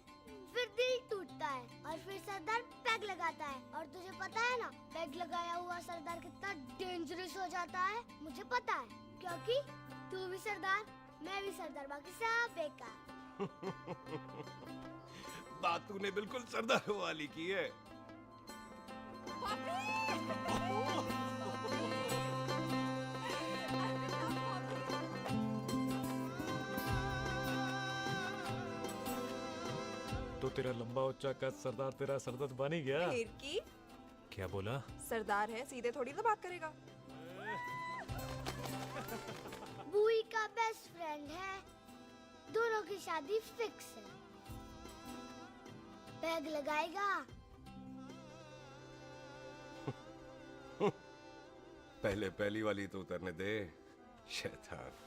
फिर दिल टूटता है और फिर सरदार पैग लगाता है। और तुझे पता है ना पैग लगाया हुआ सरदार कितना डेंजरस हो जाता है। मुझे पता है क्योंकि तू भी सरदार, मैं भी सरदार, बाकी सब बेकार। बात तूने बिल्कुल सरदार वाली की है। तो तेरा लंबा उच्चा कद सरदार तेरा सरदर्द बन ही गया। फिर की? क्या बोला? सरदार है, सीधे थोड़ी ना बात करेगा। बुई का बेस्ट फ्रेंड है, दोनों की शादी फिक्स है। पैग लगाएगा। पहले पहली वाली तो उतरने दे शैतान।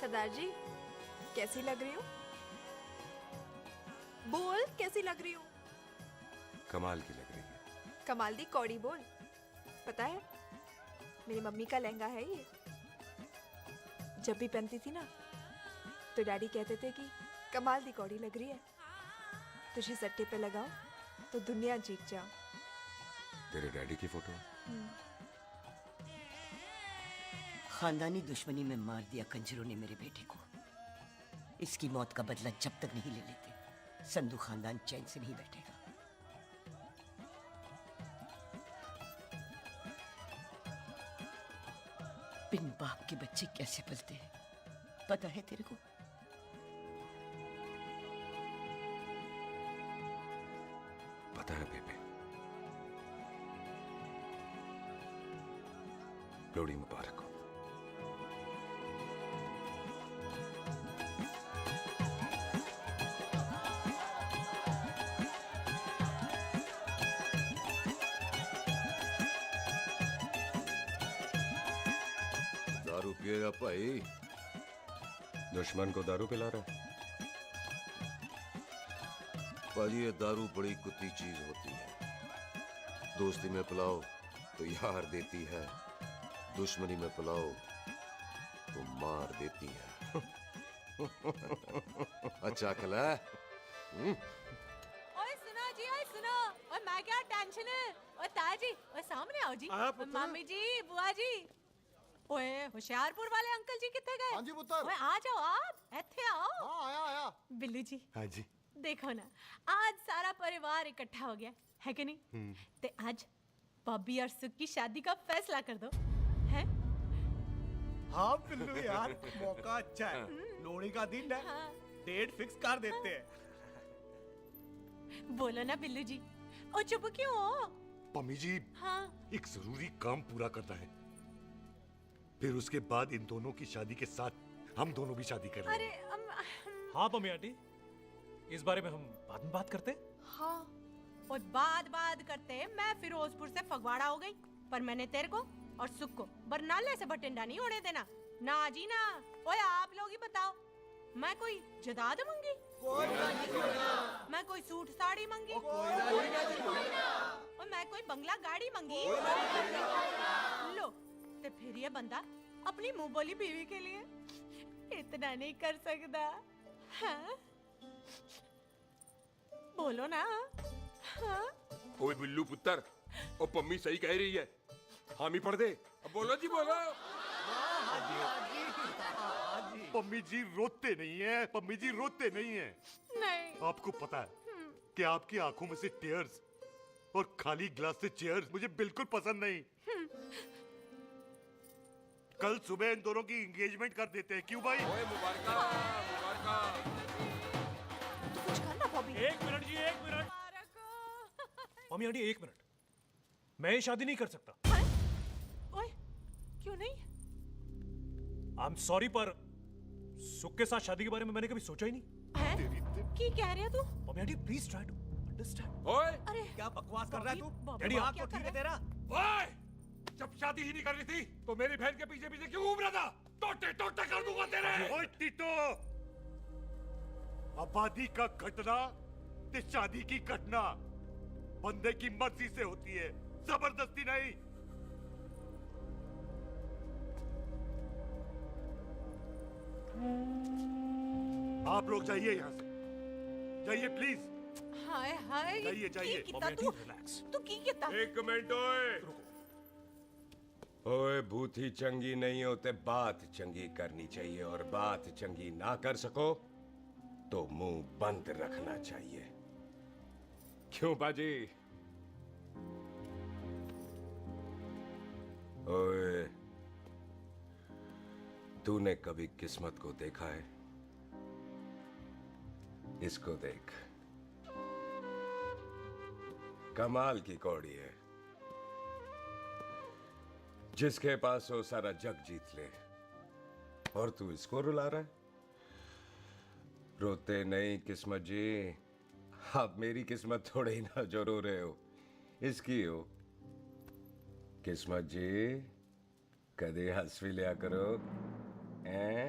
सरदार जी कैसी लग रही हूँ? बोल कैसी लग रही हूँ? कमाल की लग रही है। कमाल दी कौड़ी बोल। पता है मेरी मम्मी का लहंगा है ये। जब भी पहनती थी ना तो डैडी कहते थे कि कमाल दी कौड़ी लग रही है, तुझे सट्टे पे लगाओ तो दुनिया जीत जाओ। तेरे डैडी की फोटो? खानदानी दुश्मनी में मार दिया कंजरों ने मेरे बेटे को। इसकी मौत का बदला जब तक नहीं ले लेते संधू खानदान चैन से नहीं बैठेगा। बिन बाप के बच्चे कैसे पलते हैं पता है तेरे को? पता है बेबे। लोहड़ी मुबारक हो। दारू पिएगा भाई? दुश्मन को दारू पिला रहा है? पाजी ये दारू बड़ी कुत्ती चीज होती है। दोस्ती में पिलाओ तो यार देती है, दुश्मनी में पिलाओ तो मार देती है। अच्छा खला। ओए सुनो जी, ओए सुनो, ओए मैं क्या टेंशन है? ओए ताजी, ओए सामने आओ जी। ओए मामी जी, बुआ जी। ओए होशियारपुर वाले अंकल जी कितने गए? हाँ जी पुत्र। ओए आ जाओ आप, इत्थे आओ। हाँ आया आया। बिल्लू जी। हाँ जी। देखो ना, आज सारा परिवार इकट्ठा हो गया है कि नहीं? ते आज बॉबी और सुख की शादी का फैसला कर दो, हैं? हाँ बिल्लू यार, मौका अच्छा है। लोहड़ी का दिन है, डेट फिक्स कर देते हैं। बोलो ना बिल्लू जी, ओ चुप क्यों हो? पम्मी जी, हाँ एक जरूरी काम पूरा करना है, फिर उसके बाद इन दोनों की शादी के साथ हम दोनों भी शादी कर अरे लेंगे। हाँ पम्मी आंटी, इस बारे में हम बाद में बात करते। हाँ और बात करते मैं फिरोजपुर से फगवाड़ा हो गई, पर मैंने तेरे को और सुख को बरनाले से बठिंडा नहीं होने देना। ना जी ना। ओए आप लोग ही बताओ, मैं कोई जदाद मंगी? मैं कोई सूट साड़ी मंगी? और मैं कोई बंगला गाड़ी मंगी? लो ते फिर ये बंदा अपनी मुंह बोली बीवी के लिए इतना नहीं कर सकता, हाँ? बोलो ना। हाँ? ओए बिल्लू पुत्र, ओ पम्मी सही कह रही है, हामी पढ़ दे। अब बोलो जी बोलो। पम्मी जी रोते नहीं है, पम्मी जी रोते नहीं है। नहीं। आपको पता है कि आपकी आंखों में से टीयर्स और खाली ग्लास से चेयर्स मुझे बिल्कुल पसंद नहीं। कल सुबह इन दोनों की एंगेजमेंट कर देते हैं, क्यों भाई? ओए मुबारक। कुछ करना बॉबी। एक मिनट जी, एक मिनट। मम्मी आंटी एक मिनट, मैं ये शादी नहीं कर सकता। ओए क्यों नहीं? आई एम सॉरी, पर सुख के साथ शादी के बारे में मैंने कभी सोचा ही नहीं। हैं? की कह रहे हो तू? Mummy aunty please try to understand. ओए अरे क्या बकवास कर रहा है तू? डैडी दिमाग तो ठीक है तेरा? ओए, जब शादी ही नहीं करनी थी तो मेरी बहन के पीछे पीछे क्यों घूम रहा था? टोटे टोटे कर दूंगा तेरे। ओए टीटो, आबादी का घटना ते शादी की घटना बंदे की मर्जी से होती है, जबरदस्ती नहीं। आप लोग जाइए यहाँ से, जाइए प्लीज। हाय हाय, जाइए, जाइए। की कितना तू की कितना? एक मिनट ओए। ओए भूती चंगी नहीं होते, बात चंगी करनी चाहिए, और बात चंगी ना कर सको तो मुंह बंद रखना चाहिए। क्यों बाजी? ओए, तूने कभी किस्मत को देखा है? इसको देख, कमाल की कौड़ी है। जिसके पास हो सारा जग जीत ले, और तू इसको रुला रहा है? रोते नहीं किस्मत जी, आप मेरी किस्मत थोड़े ही ना जो रो रहे हो, इसकी हो। किस्मत जी कदे हंस भी लिया करो, हैं?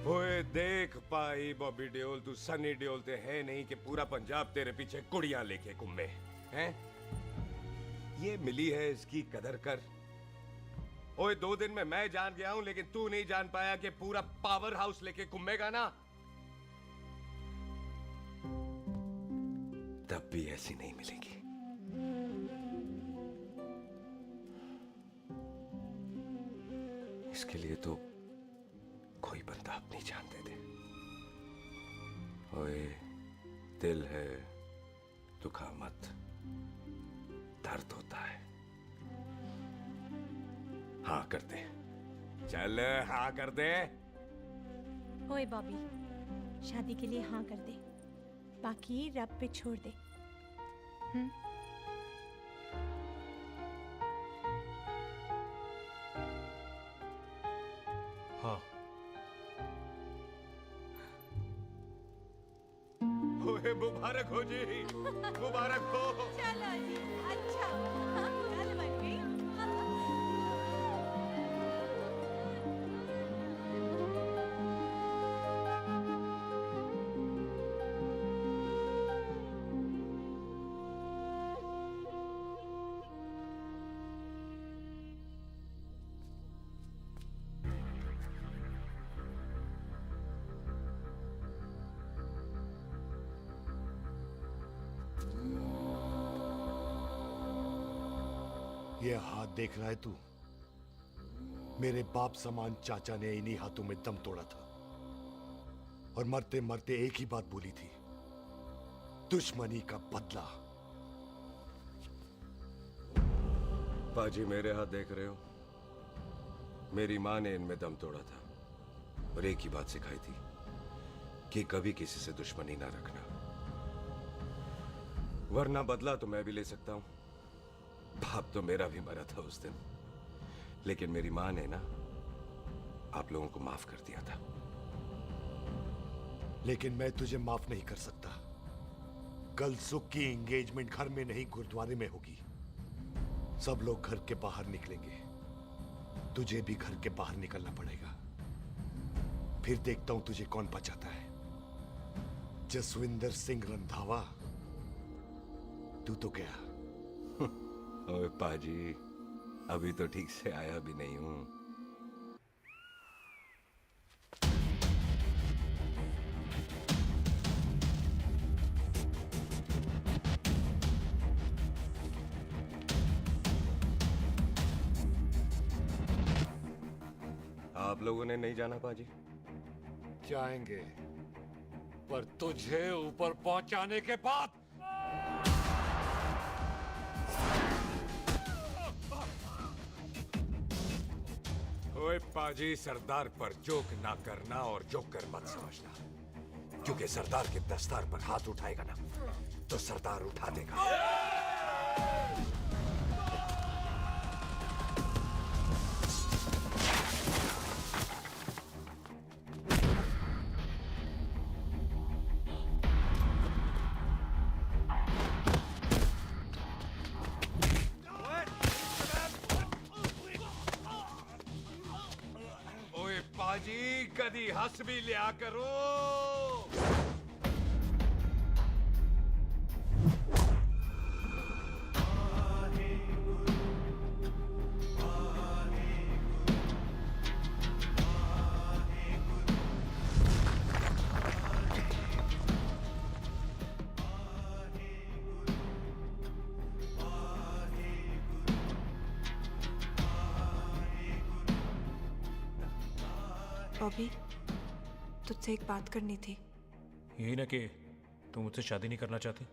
ओए देख पाई बॉबी देओल, तू सनी देओल ते है नहीं कि पूरा पंजाब तेरे पीछे कुड़ियां लेके घूमे हैं? ये मिली है, इसकी कदर कर। ओए 2 दिन में मैं जान गया हूं, लेकिन तू नहीं जान पाया कि पूरा पावर हाउस लेके घूमेगा ना, तब भी ऐसी नहीं मिलेगी। इसके लिए तो कोई बंदा अपनी जान दे दे। ओए दिल है, दुखा मत, दर्द होता है। हाँ कर दे, चल हाँ कर दे। ओए बॉबी, शादी के लिए हाँ कर दे, बाकी रब पे छोड़ दे। हाँ। ओए मुबारक हो जी, मुबारक हो। चलो जी, अच्छा हाँ, कल बन गई। ये हाथ देख रहा है तू? मेरे बाप समान चाचा ने इन्हीं हाथों में दम तोड़ा था और मरते मरते एक ही बात बोली थी, दुश्मनी का बदला। पाजी मेरे हाथ देख रहे हो? मेरी माँ ने इनमें दम तोड़ा था और एक ही बात सिखाई थी कि कभी किसी से दुश्मनी ना रखना, वरना बदला तो मैं भी ले सकता हूं। बाप तो मेरा भी मरा था उस दिन, लेकिन मेरी माँ ने ना आप लोगों को माफ कर दिया था। लेकिन मैं तुझे माफ नहीं कर सकता। कल सुख की एंगेजमेंट घर में नहीं गुरुद्वारे में होगी। सब लोग घर के बाहर निकलेंगे, तुझे भी घर के बाहर निकलना पड़ेगा। फिर देखता हूं तुझे कौन बचाता है, जसविंदर सिंह रंधावा तू तो गया। ओए पाजी, अभी तो ठीक से आया भी नहीं हूं। आप लोगों ने नहीं जाना पाजी? जाएंगे, पर तुझे ऊपर पहुंचाने के बाद। ओए पाजी, सरदार पर जोक ना करना और जोकर मत समझना, क्योंकि सरदार के दस्तार पर हाथ उठाएगा ना तो सरदार उठा देगा। ओए पाजी, कदी हंस भी लिया करो। बॉबी, तुझसे एक बात करनी थी। यही ना कि तू मुझसे शादी नहीं करना चाहती,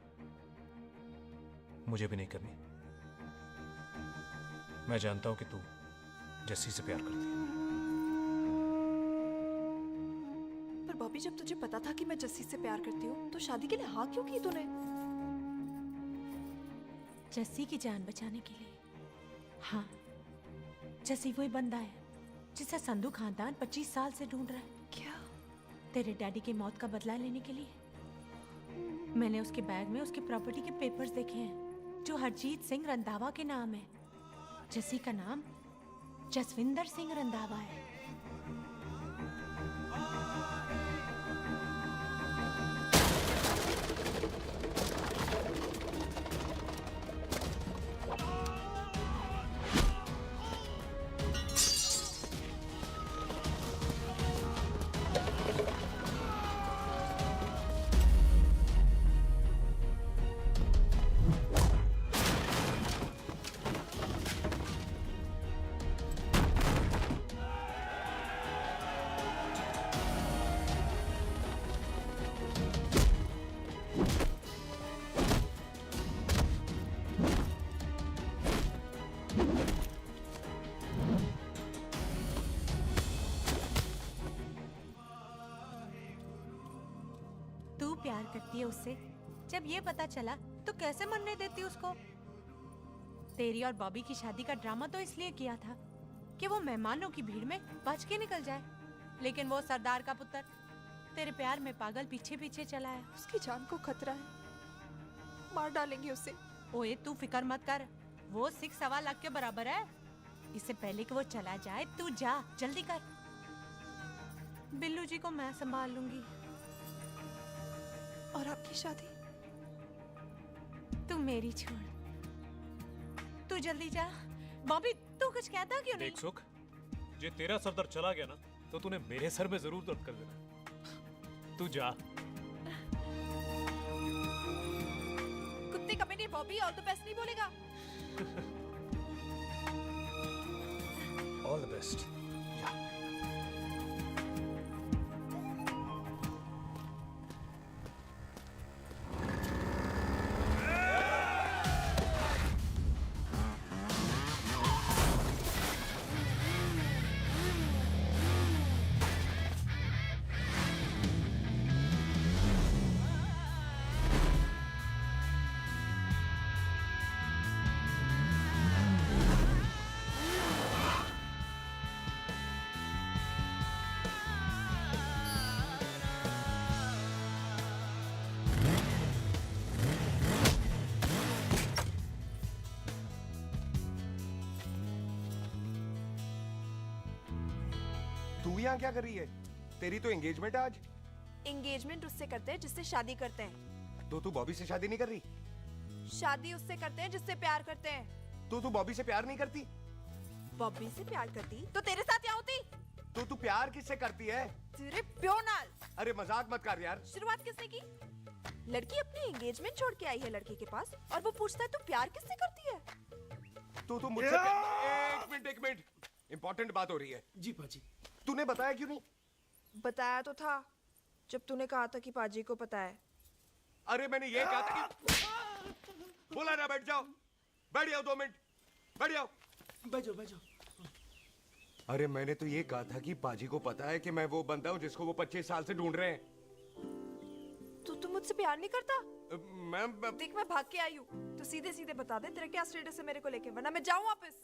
मुझे भी नहीं करनी। मैं जानता हूं कि तू जस्सी से प्यार करती है। पर बॉबी, जब तुझे पता था कि मैं जस्सी से प्यार करती हूँ तो शादी के लिए हाँ क्यों की तूने? जस्सी की जान बचाने के लिए। हाँ, जस्सी वही बंदा है जिसे संधू खानदान 25 साल से ढूंढ रहा है। क्या? तेरे डैडी की मौत का बदला लेने के लिए। मैंने उसके बैग में उसकी प्रॉपर्टी के पेपर्स देखे हैं जो हरजीत सिंह रंधावा के नाम है। जस्सी का नाम जसविंदर सिंह रंधावा है। तू प्यार करती है उससे, जब ये पता चला तो कैसे मरने देती उसको? तेरी और बॉबी की शादी का ड्रामा तो इसलिए किया था कि वो मेहमानों की भीड़ में बच के निकल जाए, लेकिन वो सरदार का पुत्र तेरे प्यार में पागल पीछे पीछे चला है। उसकी जान को खतरा है, मार डालेंगे उसे। ओए तू फिक्र मत कर, वो 6.25 लाख के बराबर है। इससे पहले कि वो चला जाए तू जा, जल्दी कर। बिल्लू जी को मैं संभाल लूंगी। और आपकी शादी? तू मेरी छोड़, तू जल्दी जा। बॉबी, तू कुछ कहता क्यों नहीं? देख सुख, जे तेरा सरदार चला गया ना तो तूने मेरे सर में जरूर दर्द कर देना। तू जा। कुत्ते कमीने, बॉबी ऑल द बेस्ट नहीं बोलेगा? बेस्ट। तू यहाँ क्या कर रही है? तेरी तो एंगेजमेंट है आज। एंगेजमेंट उससे करते हैं जिससे शादी करते हैं। तो तू बॉबी से शादी नहीं कर रही? शादी उससे करते हैं जिससे प्यार करते हैं। तो तू बॉबी से प्यार नहीं करती? बॉबी से प्यार करती तो तेरे साथ क्या होती? तो तू प्यार किससे करती है? तेरे प्यो नाल। अरे मजाक मत कर यार। शुरुआत किसने की? लड़की अपनी एंगेजमेंट छोड़ के आई है लड़के के पास और वो पूछता है तू प्यार किससे करती है? तो मुझसे एक मिनट इंपॉर्टेंट बात हो रही है। जी पाजी। तूने बताया क्यों नहीं? बताया तो था जब तूने कहा था कि पाजी को पता है। अरे मैंने ये कहा था कि बोला ना बैठ जाओ। बैठ जाओ 2 मिनट। बैठ जाओ। बैठ जाओ। अरे मैंने तो ये कहा था कि पाजी को पता है कि मैं वो बंदा हूँ जिसको वो 25 साल से ढूंढ रहे हैं। तू मुझसे प्यार नहीं करता? मैम देख मैं भाग के आई हूँ तो सीधे सीधे बता दे तेरा क्या स्टेटस है मेरे को लेके, वरना मैं जाऊँ वापस।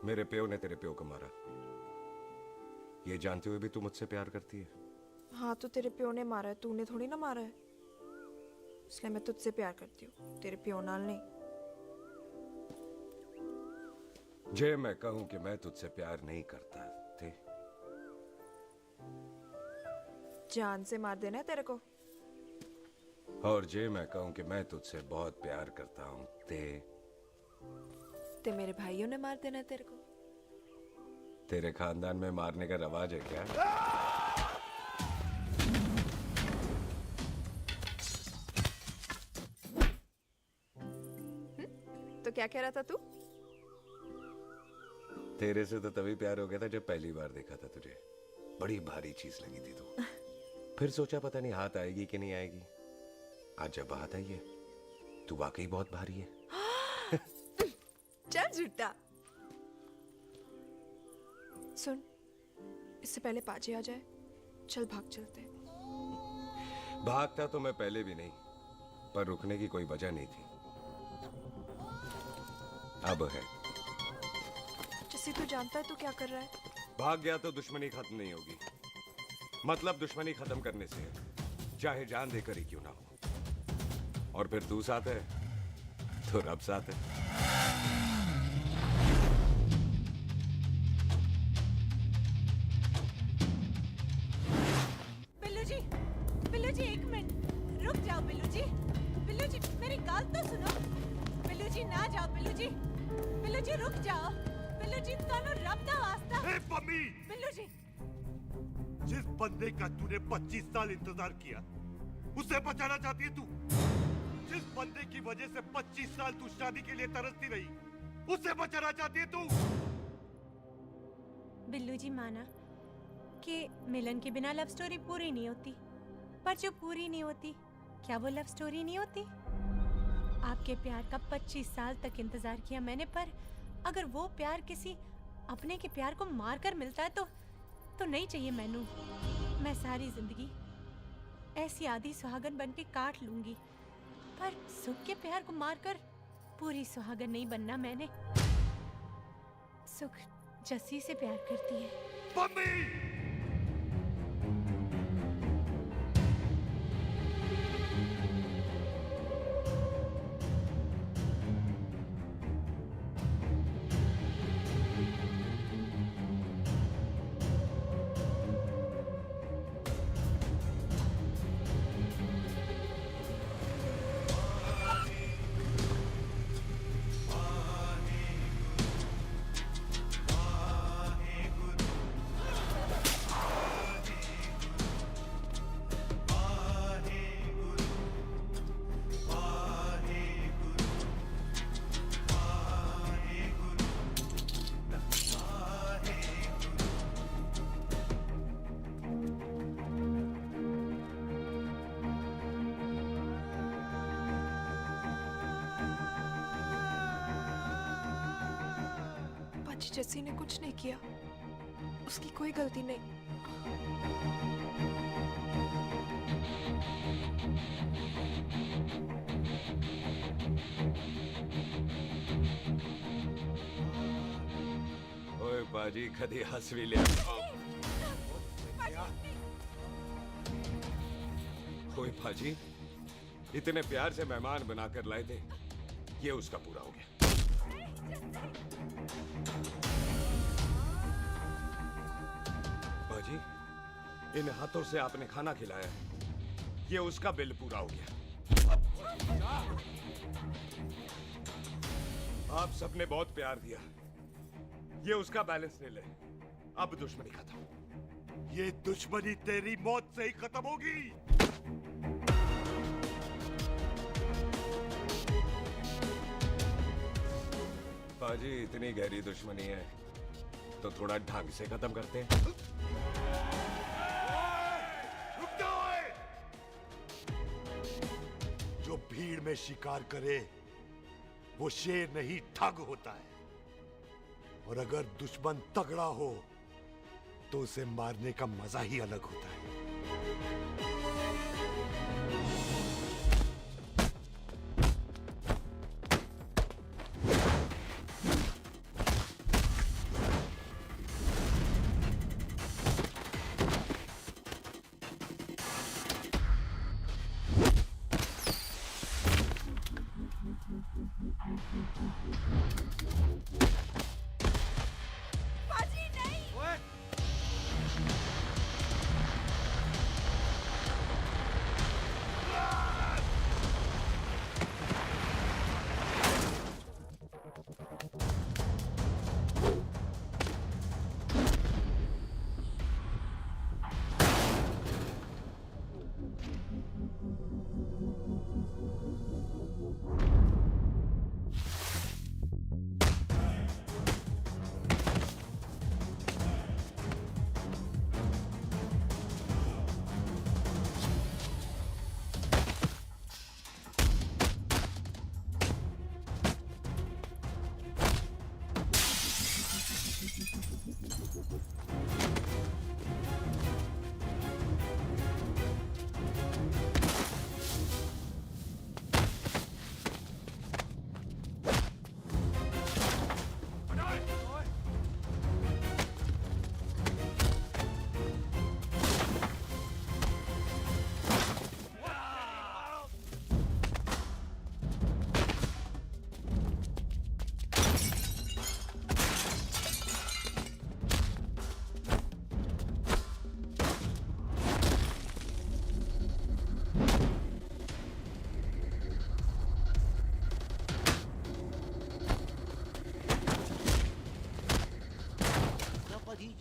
मेरे प्यो ने तेरे प्यो को मारा, ये जानते हुए भी तू मुझसे प्यार करती है? हाँ तो तेरे प्यो ने मारा है, तूने थोड़ी ना मारा है, इसलिए मैं तुझसे प्यार करती हूँ, तेरे प्यो नाल नहीं। जे मैं कहूं कि मैं तुझसे प्यार नहीं करता थे, जान से मार देना है तेरे को। और जे मैं कहूं कि मैं तुझसे बहुत प्यार करता हूं ते मेरे भाइयों ने मार देना है तेरे को। तेरे खानदान में मारने का रवाज है क्या? तो क्या कह रहा था तू? तेरे से तो तभी प्यार हो गया था जब पहली बार देखा था तुझे, बड़ी भारी चीज लगी थी तू। फिर सोचा पता नहीं हाथ आएगी कि नहीं आएगी, आज जब हाथ आई है तू वाकई बहुत भारी है। चल झूठा। सुन, इससे पहले पाजी आ जाए, चल भाग चलते। भागता तो मैं पहले भी नहीं, पर रुकने की कोई वजह नहीं थी, अब है। जैसे तू जानता है तू क्या कर रहा है। भाग गया तो दुश्मनी खत्म नहीं होगी, मतलब दुश्मनी खत्म करने से है, चाहे जान देकर ही क्यों ना हो। और फिर तू साथ है तो रब साथ है। बिल्लू जी 1 मिनट रुक जाओ। बिल्लू जी मेरी बात तो सुनो। बिल्लू जी ना जाओ। बिल्लू जी रुक जाओ। बिल्लू जी तानो रब दा वास्ता। ए पम्मी, बिल्लू जी जिस बंदे का तूने 25 साल इंतजार किया उसे बचाना चाहती है तू? जिस बंदे की वजह से 25 साल तू शादी के लिए तरसती रही उसे बचाना चाहती है तू? बिल्लू जी माना कि मिलन के बिना लव स्टोरी पूरी नहीं होती, पर जो पूरी नहीं होती क्या वो लव स्टोरी नहीं होती? आपके प्यार का 25 साल तक इंतजार किया मैंने, पर अगर वो प्यार किसी अपने के प्यार को मारकर मिलता है तो नहीं चाहिए मैनू। मैं सारी जिंदगी ऐसी आधी सुहागन बन के काट लूंगी, पर सुख के प्यार को मारकर पूरी सुहागन नहीं बनना मैंने। सुख जस्सी से प्यार करती है। पम्मी! पाजी जस्सी ने कुछ नहीं किया, उसकी कोई गलती नहीं। ओए बाजी कदी हंस भी लिया। ओए बाजी इतने प्यार से मेहमान बनाकर लाए थे, ये उसका पूरा हो गया। बाजी इन हाथों से आपने खाना खिलाया है, ये उसका बिल पूरा हो गया। आप सबने बहुत प्यार दिया, ये उसका बैलेंस ले ले। अब दुश्मनी खत्म। ये दुश्मनी तेरी मौत से ही खत्म होगी। बाजी इतनी गहरी दुश्मनी है तो थोड़ा ढंग से खत्म करते हैं। रुक जाओ! जो भीड़ में शिकार करे वो शेर नहीं ठग होता है, और अगर दुश्मन तगड़ा हो तो उसे मारने का मजा ही अलग होता है। पाजी नहीं।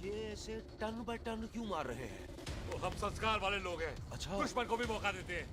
ये ऐसे टन बाय टन क्यों मार रहे हैं? तो हम संस्कार वाले लोग हैं। अच्छा। दुश्मन को भी मौका देते हैं।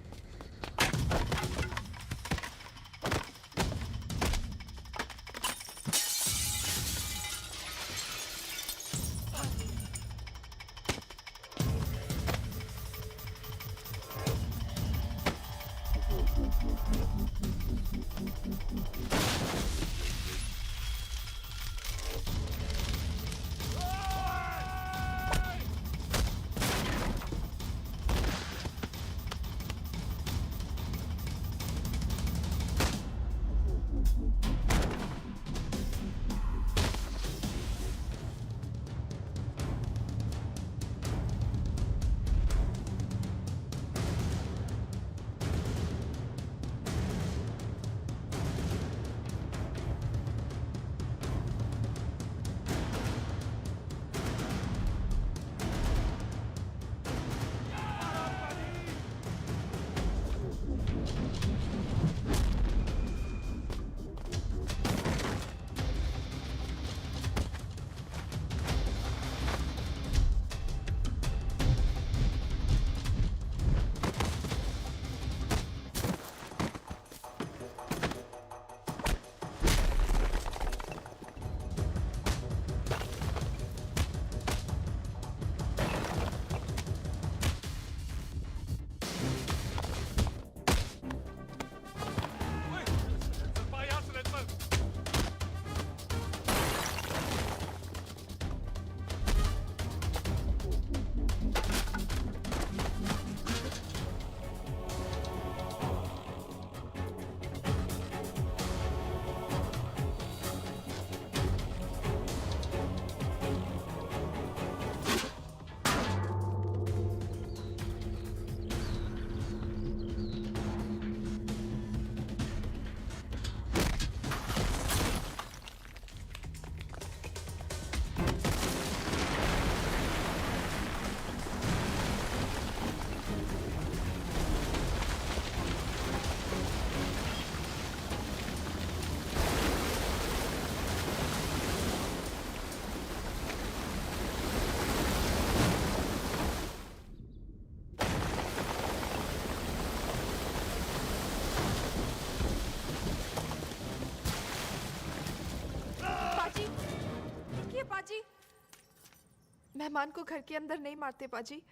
मेहमान को घर के अंदर नहीं मारते पाजी।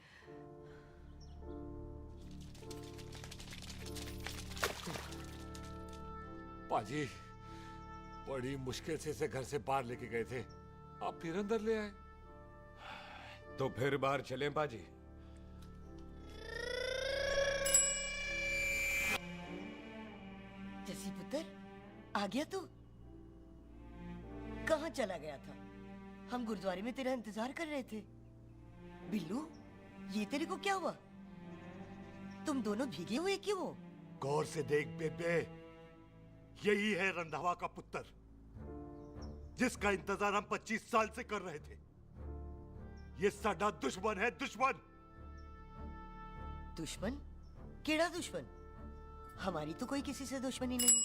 पाजी, बड़ी मुश्किल से इसे घर से बाहर लेके गए थे, आप फिर अंदर ले आए। तो फिर बाहर चलें पाजी। जसी पुत्र, आ गया तू? कहाँ चला गया था? हम गुरुद्वारे में तेरा इंतजार कर रहे थे। बिल्लू, ये तेरे को क्या हुआ? तुम दोनों भीगे हुए क्यों हो? गौर से देख बेबे, यही है रंधावा का पुत्र, जिसका इंतजार हम 25 साल से कर रहे थे। ये साडा दुश्मन है, दुश्मन। दुश्मन? केड़ा दुश्मन? हमारी तो कोई किसी से दुश्मनी नहीं।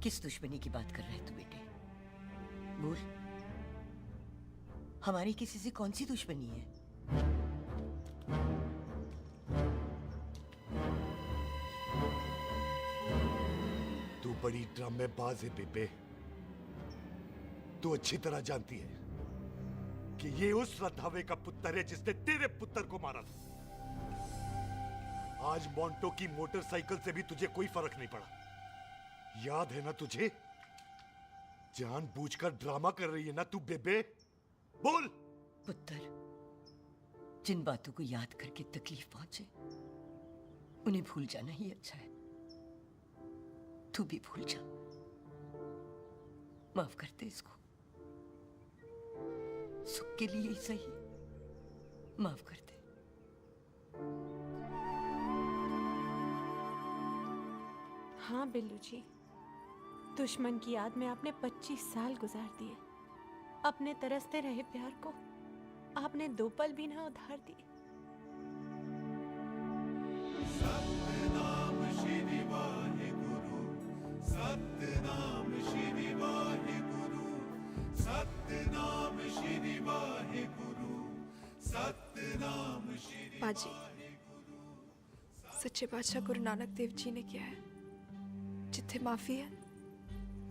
किस दुश्मनी की बात कर रहे तू बेटे? बोल, हमारी किसी से कौन सी दुश्मनी है? तू बड़ी ड्रामेबाज है बेबे। तू अच्छी तरह जानती है कि ये उस रंधावे का पुत्र है जिसने तेरे पुत्र को मारा था। आज मोंटो की मोटरसाइकिल से भी तुझे कोई फर्क नहीं पड़ा। याद है ना तुझे? जानबूझकर ड्रामा कर रही है ना तू बेबे? बोल। पुत्र, जिन बातों को याद करके तकलीफ पहुंचे उन्हें भूल जाना ही अच्छा है। तू भी भूल जा। माफ कर दे इसको। सुख के लिए ही सही, माफ कर दे। हाँ बिल्लू जी, दुश्मन की याद में आपने 25 साल गुजार दिए। अपने तरसते रहे प्यार को आपने 2 पल भी ना उधार दिए। सतनाम श्री वाहेगुरु, सतनाम श्री वाहेगुरु, सतनाम श्री वाहेगुरु, सतनाम श्री। पाजी, सच्चे बादशाह गुरु नानक देव जी ने किया है, जिथे माफी है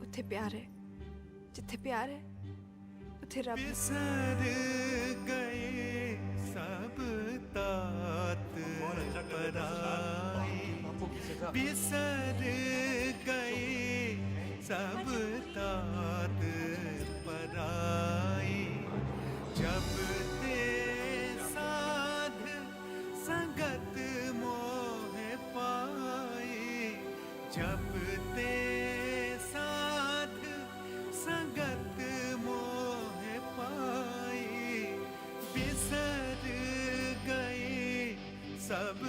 उथे प्यार है, जिथे प्यार है उथे रब। बिसर गए सब तात पराए, बिसर गए सब तात पराए। जब ते साध संगत मोह पाए, जब ते साध संगत मोह पाए, बिसर गए सब